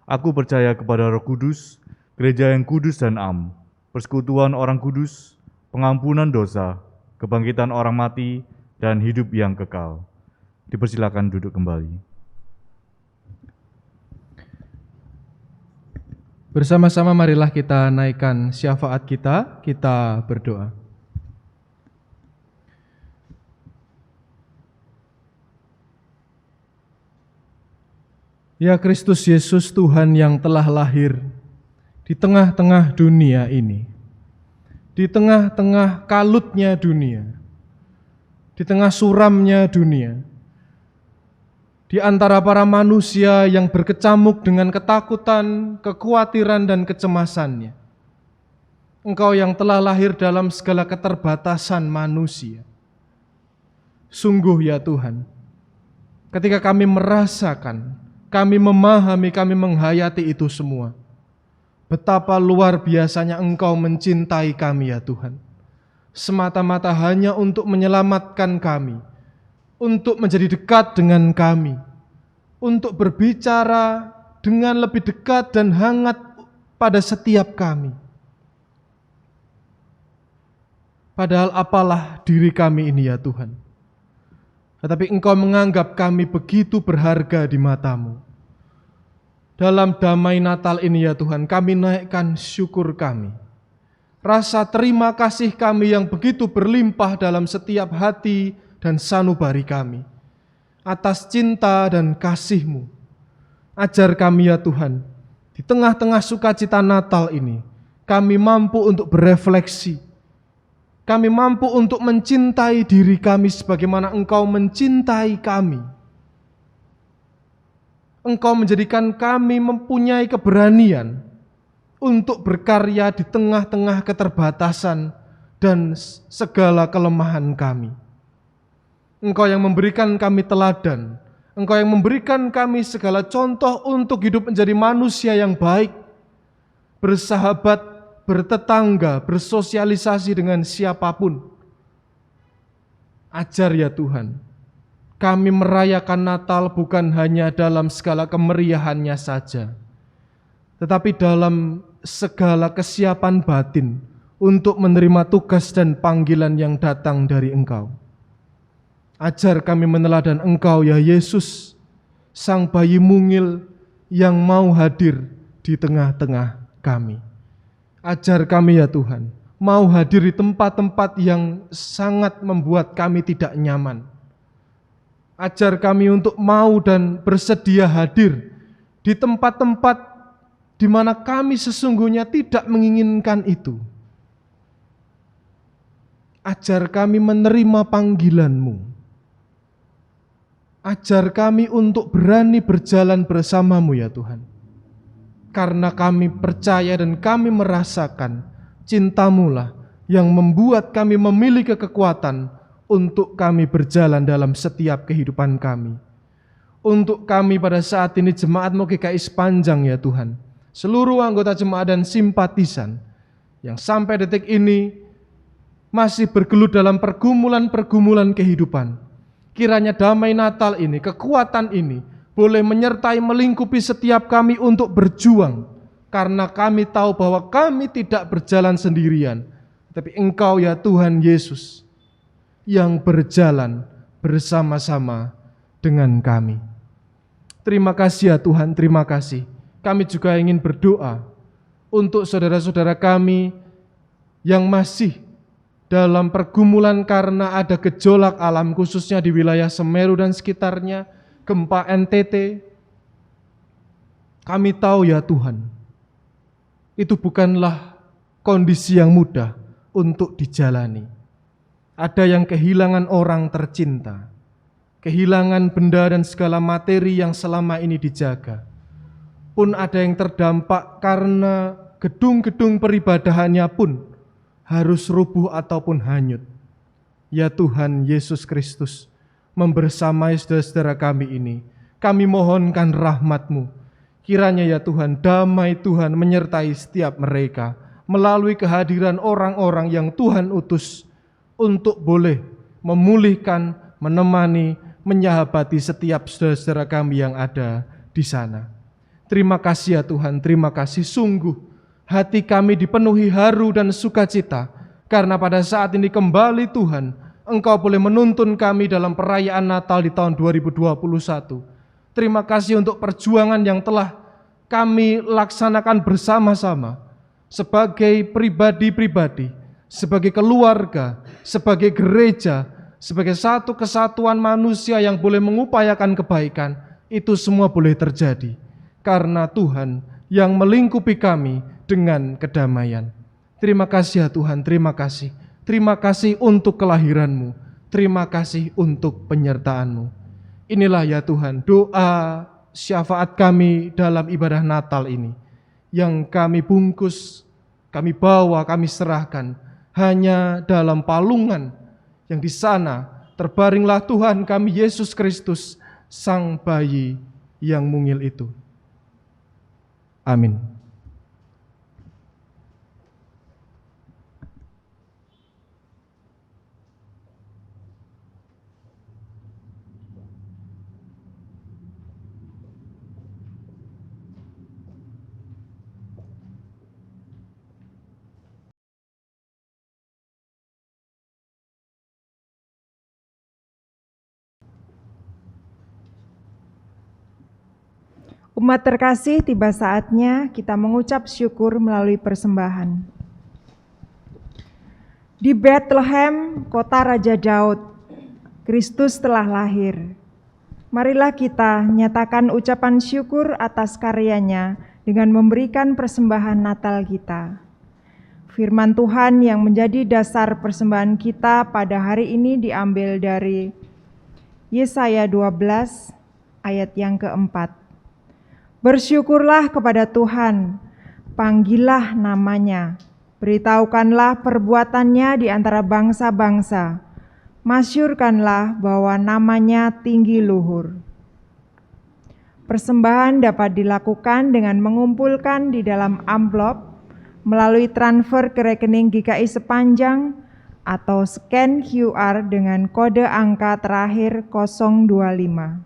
Aku percaya kepada Roh Kudus, gereja yang kudus dan am, persekutuan orang kudus, pengampunan dosa, kebangkitan orang mati, dan hidup yang kekal. Dipersilakan duduk kembali. Bersama-sama marilah kita naikkan syafaat kita berdoa. Ya Kristus Yesus, Tuhan yang telah lahir di tengah-tengah dunia ini, di tengah-tengah kalutnya dunia, di tengah suramnya dunia, di antara para manusia yang berkecamuk dengan ketakutan, kekhawatiran, dan kecemasannya. Engkau yang telah lahir dalam segala keterbatasan manusia. Sungguh ya Tuhan, ketika kami merasakan, kami memahami, kami menghayati itu semua, betapa luar biasanya Engkau mencintai kami ya Tuhan. Semata-mata hanya untuk menyelamatkan kami, untuk menjadi dekat dengan kami, untuk berbicara dengan lebih dekat dan hangat pada setiap kami. Padahal apalah diri kami ini ya Tuhan. Tetapi Engkau menganggap kami begitu berharga di mata-Mu. Dalam damai Natal ini ya Tuhan, kami naikkan syukur kami. Rasa terima kasih kami yang begitu berlimpah dalam setiap hati dan sanubari kami. Atas cinta dan kasih-Mu. Ajar kami ya Tuhan, di tengah-tengah sukacita Natal ini, kami mampu untuk berefleksi. Kami mampu untuk mencintai diri kami sebagaimana Engkau mencintai kami. Engkau menjadikan kami mempunyai keberanian untuk berkarya di tengah-tengah keterbatasan dan segala kelemahan kami. Engkau yang memberikan kami teladan Engkau yang memberikan kami segala contoh untuk hidup menjadi manusia yang baik, bersahabat, bertetangga, bersosialisasi dengan siapapun. Ajar ya Tuhan, kami merayakan Natal bukan hanya dalam segala kemeriahannya saja, tetapi dalam segala kesiapan batin untuk menerima tugas dan panggilan yang datang dari Engkau. Ajar kami meneladan Engkau ya Yesus, Sang bayi mungil yang mau hadir di tengah-tengah kami. Ajar kami ya Tuhan, mau hadir di tempat-tempat yang sangat membuat kami tidak nyaman. Ajar kami untuk mau dan bersedia hadir di tempat-tempat di mana kami sesungguhnya tidak menginginkan itu. Ajar kami menerima panggilan-Mu. Ajar kami untuk berani berjalan bersama-Mu ya Tuhan. Karena kami percaya dan kami merasakan cinta-Mu lah yang membuat kami memiliki kekuatan untuk kami berjalan dalam setiap kehidupan kami. Untuk kami pada saat ini Jemaat GKI Sepanjang ya Tuhan, seluruh anggota jemaat dan simpatisan yang sampai detik ini masih bergelut dalam pergumulan-pergumulan kehidupan. Kiranya damai Natal ini, kekuatan ini boleh menyertai melingkupi setiap kami untuk berjuang, karena kami tahu bahwa kami tidak berjalan sendirian, tapi Engkau ya Tuhan Yesus yang berjalan bersama-sama dengan kami. Terima kasih ya Tuhan, terima kasih. Kami juga ingin berdoa untuk saudara-saudara kami yang masih dalam pergumulan karena ada gejolak alam, khususnya di wilayah Semeru dan sekitarnya, gempa NTT. Kami tahu ya Tuhan, itu bukanlah kondisi yang mudah untuk dijalani. Ada yang kehilangan orang tercinta, kehilangan benda dan segala materi yang selama ini dijaga. Pun ada yang terdampak karena gedung-gedung peribadahannya pun harus rubuh ataupun hanyut. Ya Tuhan Yesus Kristus, membersamai saudara-saudara kami ini, kami mohonkan rahmat-Mu. Kiranya ya Tuhan, damai Tuhan menyertai setiap mereka melalui kehadiran orang-orang yang Tuhan utus untuk boleh memulihkan, menemani, menyahabati setiap saudara-saudara kami yang ada di sana. Terima kasih ya Tuhan, terima kasih. Sungguh hati kami dipenuhi haru dan sukacita, karena pada saat ini kembali Tuhan, Engkau boleh menuntun kami dalam perayaan Natal di tahun 2021. Terima kasih untuk perjuangan yang telah kami laksanakan bersama-sama, sebagai pribadi-pribadi, sebagai keluarga, sebagai gereja, sebagai satu kesatuan manusia yang boleh mengupayakan kebaikan. Itu semua boleh terjadi, karena Tuhan yang melingkupi kami dengan kedamaian. Terima kasih ya Tuhan, terima kasih. Terima kasih untuk kelahiran-Mu. Terima kasih untuk penyertaan-Mu. Inilah ya Tuhan doa syafaat kami dalam ibadah Natal ini, yang kami bungkus, kami bawa, kami serahkan hanya dalam palungan yang di sana terbaringlah Tuhan kami Yesus Kristus, Sang bayi yang mungil itu. Amin. Umat terkasih, tiba saatnya kita mengucap syukur melalui persembahan. Di Bethlehem, kota Raja Daud, Kristus telah lahir. Marilah kita nyatakan ucapan syukur atas karyanya dengan memberikan persembahan Natal kita. Firman Tuhan yang menjadi dasar persembahan kita pada hari ini diambil dari Yesaya 12 ayat yang keempat. Bersyukurlah kepada Tuhan, panggillah namanya, beritahukanlah perbuatannya di antara bangsa-bangsa, masyurkanlah bahwa namanya tinggi luhur. Persembahan dapat dilakukan dengan mengumpulkan di dalam amplop melalui transfer ke rekening GKI sepanjang atau scan QR dengan kode angka terakhir 025.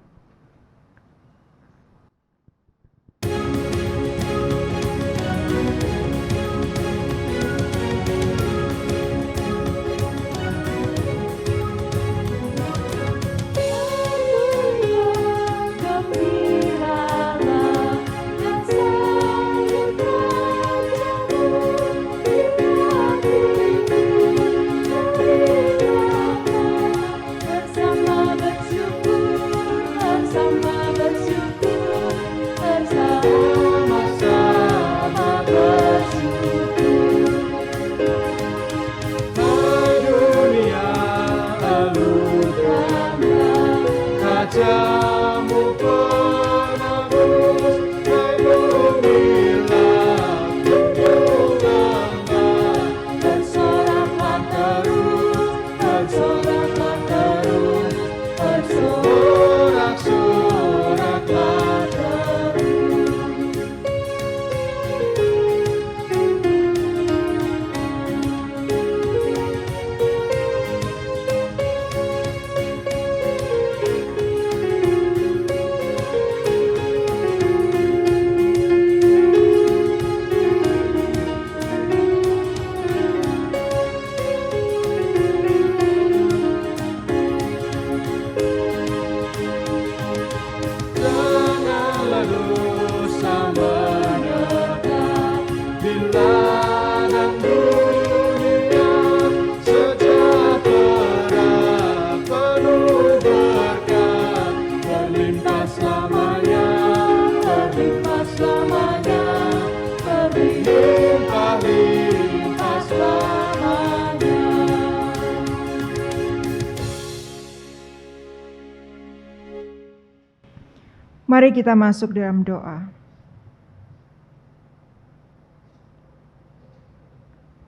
Mari kita masuk dalam doa.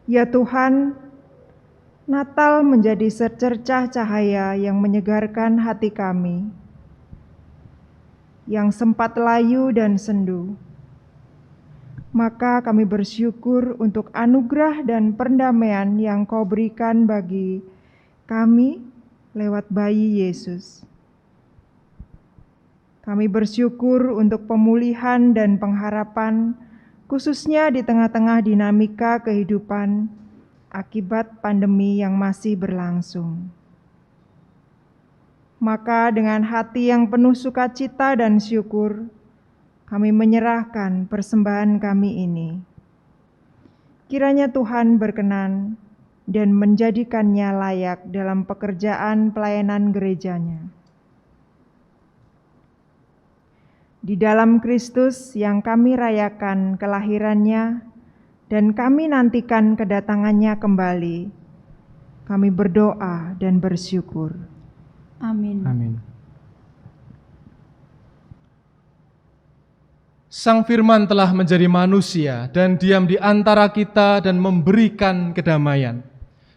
Ya Tuhan, Natal menjadi secercah cahaya yang menyegarkan hati kami, yang sempat layu dan sendu. Maka kami bersyukur untuk anugerah dan perdamaian yang Kau berikan bagi kami lewat bayi Yesus. Kami bersyukur untuk pemulihan dan pengharapan, khususnya di tengah-tengah dinamika kehidupan akibat pandemi yang masih berlangsung. Maka dengan hati yang penuh sukacita dan syukur, kami menyerahkan persembahan kami ini. Kiranya Tuhan berkenan dan menjadikannya layak dalam pekerjaan pelayanan gerejanya. Di dalam Kristus yang kami rayakan kelahirannya dan kami nantikan kedatangannya kembali, kami berdoa dan bersyukur. Amin. Amin. Sang Firman telah menjadi manusia dan diam di antara kita dan memberikan kedamaian.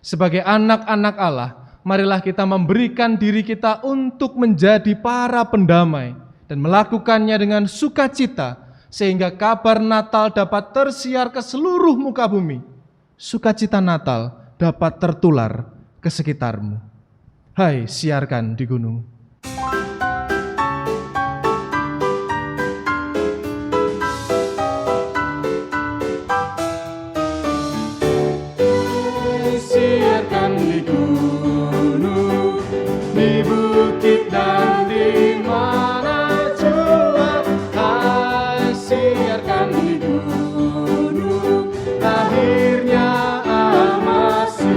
Sebagai anak-anak Allah, marilah kita memberikan diri kita untuk menjadi para pendamai dan melakukannya dengan sukacita, sehingga kabar Natal dapat tersiar ke seluruh muka bumi. Sukacita Natal dapat tertular ke sekitarmu. Hai, siarkan di gunung. Siarkan di gunung, di bukit dan di mana. Siarkan di gunung, lahirnya Al-Masih.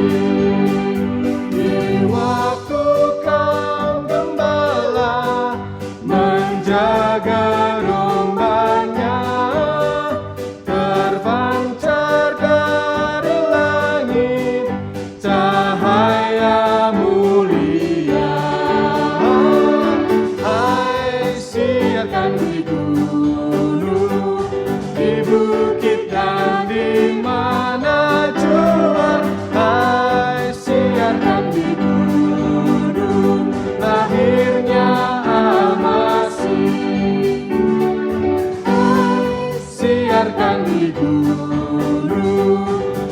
Di waktu kaum gembala menjaga rombanya, terpancar dari langit cahaya mulia. Hai, siarkan di gunung, di siarkan di gunung,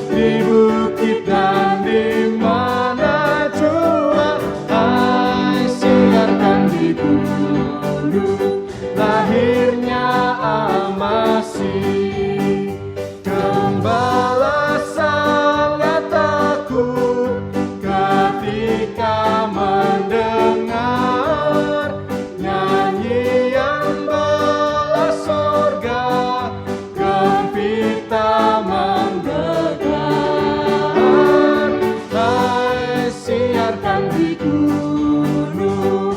di bukit dan di mana jua. Hai, siarkan di gunung, lahirnya Al-Masih. Gembala sangat takut ketika mendengar nyanyian bala sorga, gempita menggelegar. Hai, siarkan di gunung,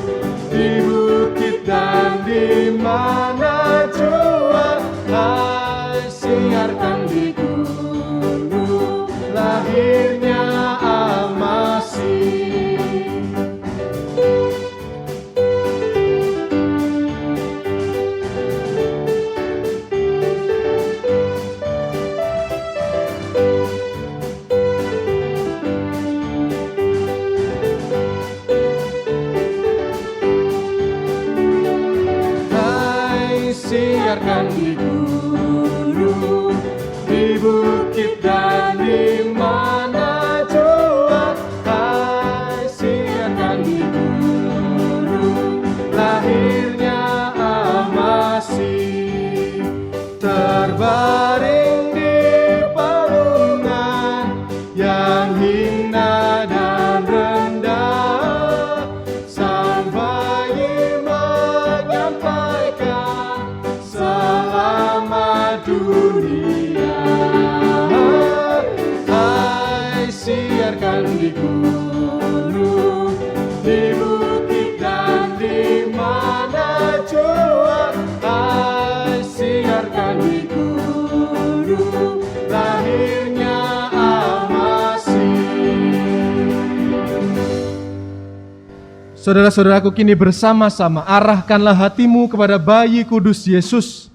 di bukit dan di mana jua. Hai, siarkan di gunung, lahirnya Al-Masih. Hai, siarkan di gunung, di bukit dan di mana jua. Hai, siarkan di gunung, lahirnya Al-Masih. Terbaring di palungan yang hina dan rendah, sang bayi menyampaikan selamat dunia. Hai, siarkan di gunung, di bukit dan di mana jua. Hai, siarkan di gunung, lahirnya Al-Masih. Saudara-saudaraku, kini bersama-sama arahkanlah hatimu kepada bayi kudus Yesus.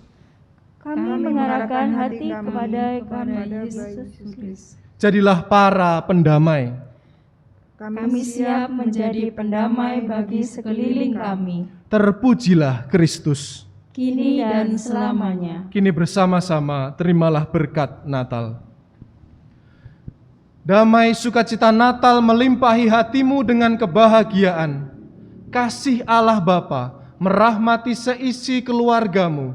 Kami mengarahkan hati kepada Yesus. Jadilah para pendamai. Kami siap menjadi pendamai bagi sekeliling kami, Terpujilah Kristus. kini dan selamanya. Kini bersama-sama terimalah berkat Natal. Damai sukacita Natal melimpahi hatimu dengan kebahagiaan. Kasih Allah Bapa merahmati seisi keluargamu.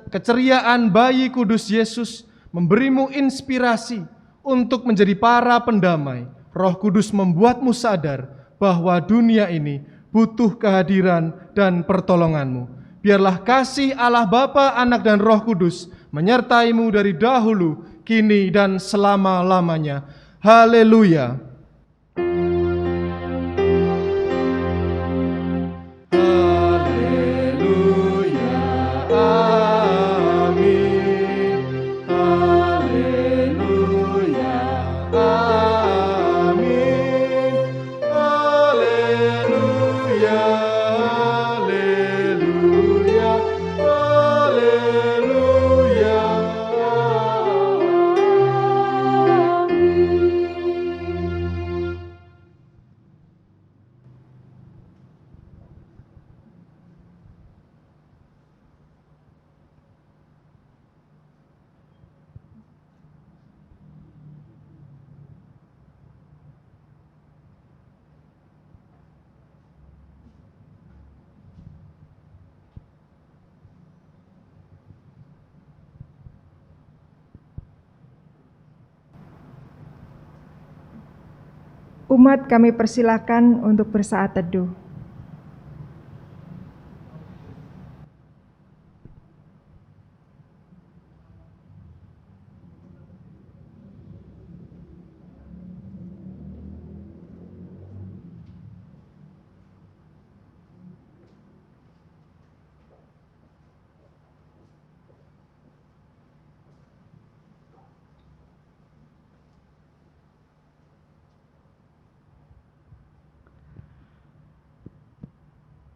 Keceriaan bayi kudus Yesus memberimu inspirasi untuk menjadi para pendamai. Roh Kudus membuatmu sadar bahwa dunia ini butuh kehadiran dan pertolonganmu. Biarlah kasih Allah Bapa, Anak dan Roh Kudus menyertaimu dari dahulu, kini dan selama-lamanya. Haleluya. Haleluya. Amin. Haleluya. Amin. Haleluya. Haleluya. Haleluya. Umat kami persilakan untuk bersaat teduh.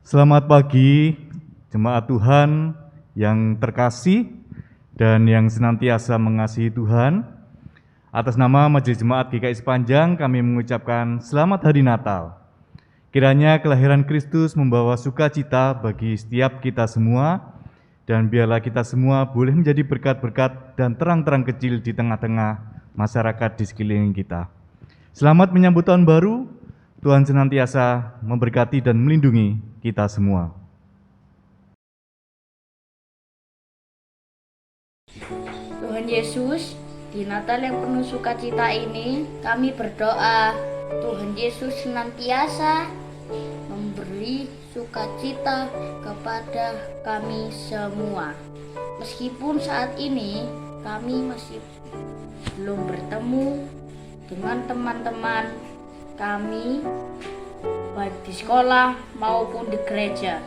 Selamat pagi, jemaat Tuhan yang terkasih dan yang senantiasa mengasihi Tuhan. Atas nama Majelis Jemaat GKI Sepanjang, kami mengucapkan Selamat Hari Natal. Kiranya kelahiran Kristus membawa sukacita bagi setiap kita semua, Dan biarlah kita semua boleh menjadi berkat-berkat dan terang-terang kecil di tengah-tengah masyarakat di sekeliling kita. Selamat menyambut tahun baru, Tuhan senantiasa memberkati dan melindungi kita semua. Tuhan Yesus, di Natal yang penuh sukacita ini, kami berdoa, Tuhan Yesus senantiasa memberi sukacita kepada kami semua. Meskipun saat ini kami masih belum bertemu dengan teman-teman kami, baik di sekolah maupun di gereja.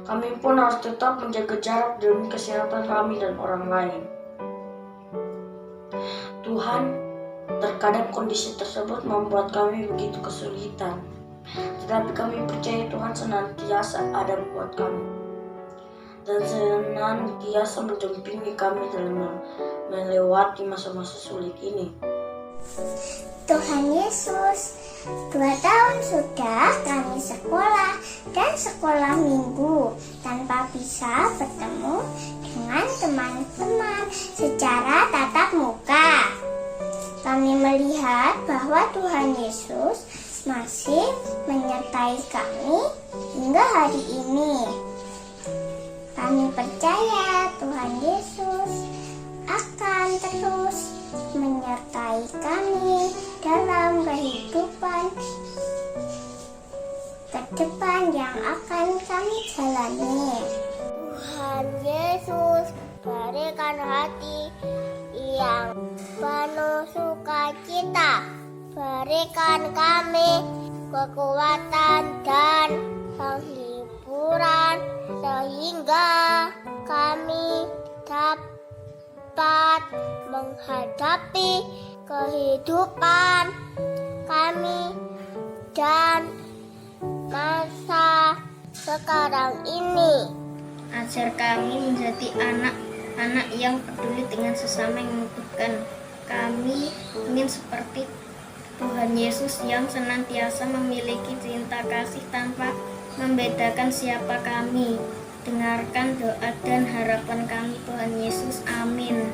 Kami pun harus tetap menjaga jarak demi kesehatan kami dan orang lain. Tuhan, terkadang kondisi tersebut membuat kami begitu kesulitan. Tetapi kami percaya Tuhan senantiasa ada buat kami dan senantiasa mendampingi kami dalam melewati masa-masa sulit ini. Tuhan Yesus, 2 tahun sudah kami sekolah dan sekolah minggu tanpa bisa bertemu dengan teman-teman secara tatap muka. Kami melihat bahwa Tuhan Yesus masih menyertai kami hingga hari ini. Kami percaya Tuhan Yesus akan terus menyertai kami dalam kehidupan ke depan yang akan kami jalani. Tuhan Yesus, berikan hati yang penuh sukacita. Berikan kami kekuatan dan penghiburan sehingga kami dapat menghadapi kehidupan kami dan masa sekarang ini. Ajar kami menjadi anak-anak yang peduli dengan sesama yang membutuhkan. Kami ingin seperti Tuhan Yesus yang senantiasa memiliki cinta kasih tanpa membedakan siapa kami. Dengarkan doa dan harapan kami Tuhan Yesus. Amin.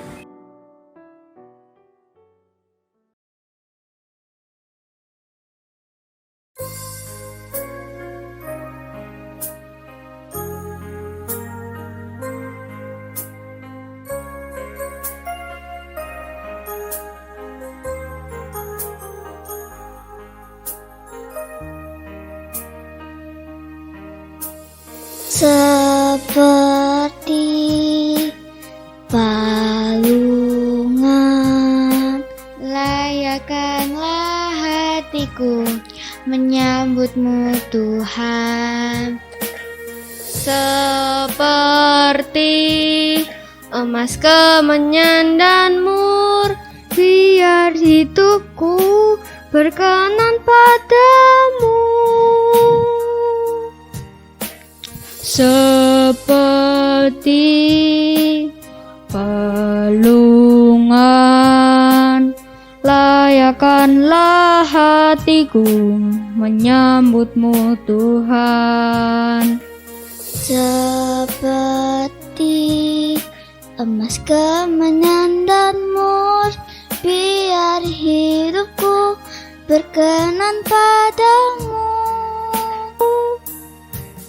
Seperti palungan, layakkanlah hatiku menyambutmu Tuhan. Seperti emas kemenyan dan mur, biar hidupku berkenan padamu. Seperti palungan, layakkanlah hatiku menyambutmu Tuhan. Seperti emas kemenyan dan mur, biar hidupku berkenan padamu.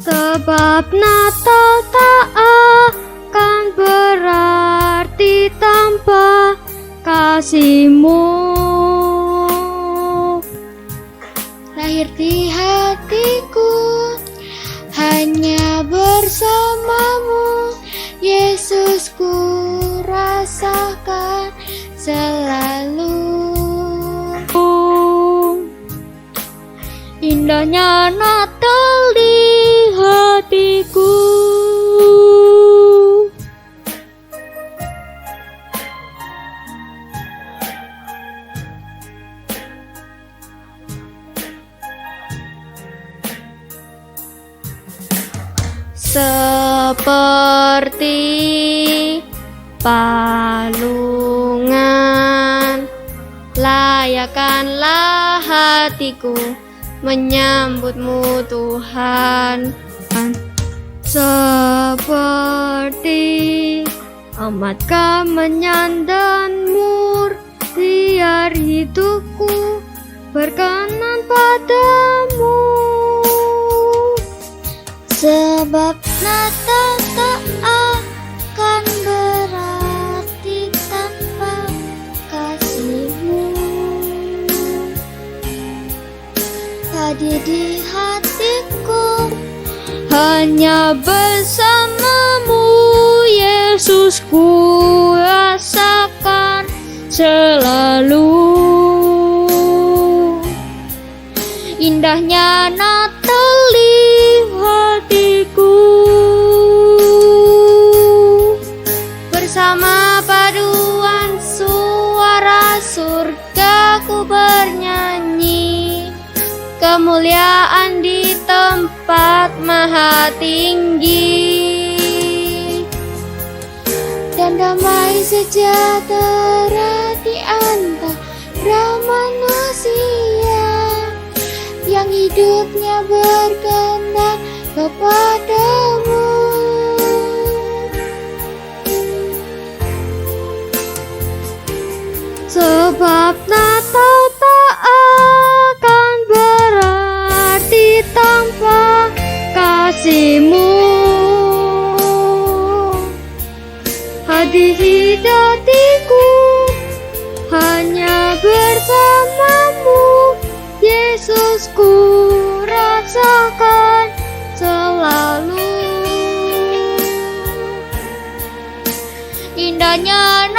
Sebab Natal tak akan berarti tanpa kasih-Mu. Lahir di hatiku hanya bersama-Mu, Yesus, ku rasakan selalu. Indahnya Natal di hatiku. Seperti palungan, layakkanlah hatiku menyambutmu Tuhan. seperti amat kemenyan dan biar hidupku berkenan padamu. Sebab Natal tak akan berarti tanpa kasih-Mu. Hadir di hatiku hanya bersama-Mu, Yesus, ku rasakan selalu. Indahnya Natal di hatiku, bersama paduan suara surga ku bernyanyi, kemuliaan di tempat maha tinggi, dan damai sejahtera di antara manusia yang hidupnya berkenan kepadamu. Sebab Natal tak akan berarti tanpa kasih-Mu. Hadir di hatiku hanya bersama-Mu, Yesus, ku rasakan selalu. Indahnya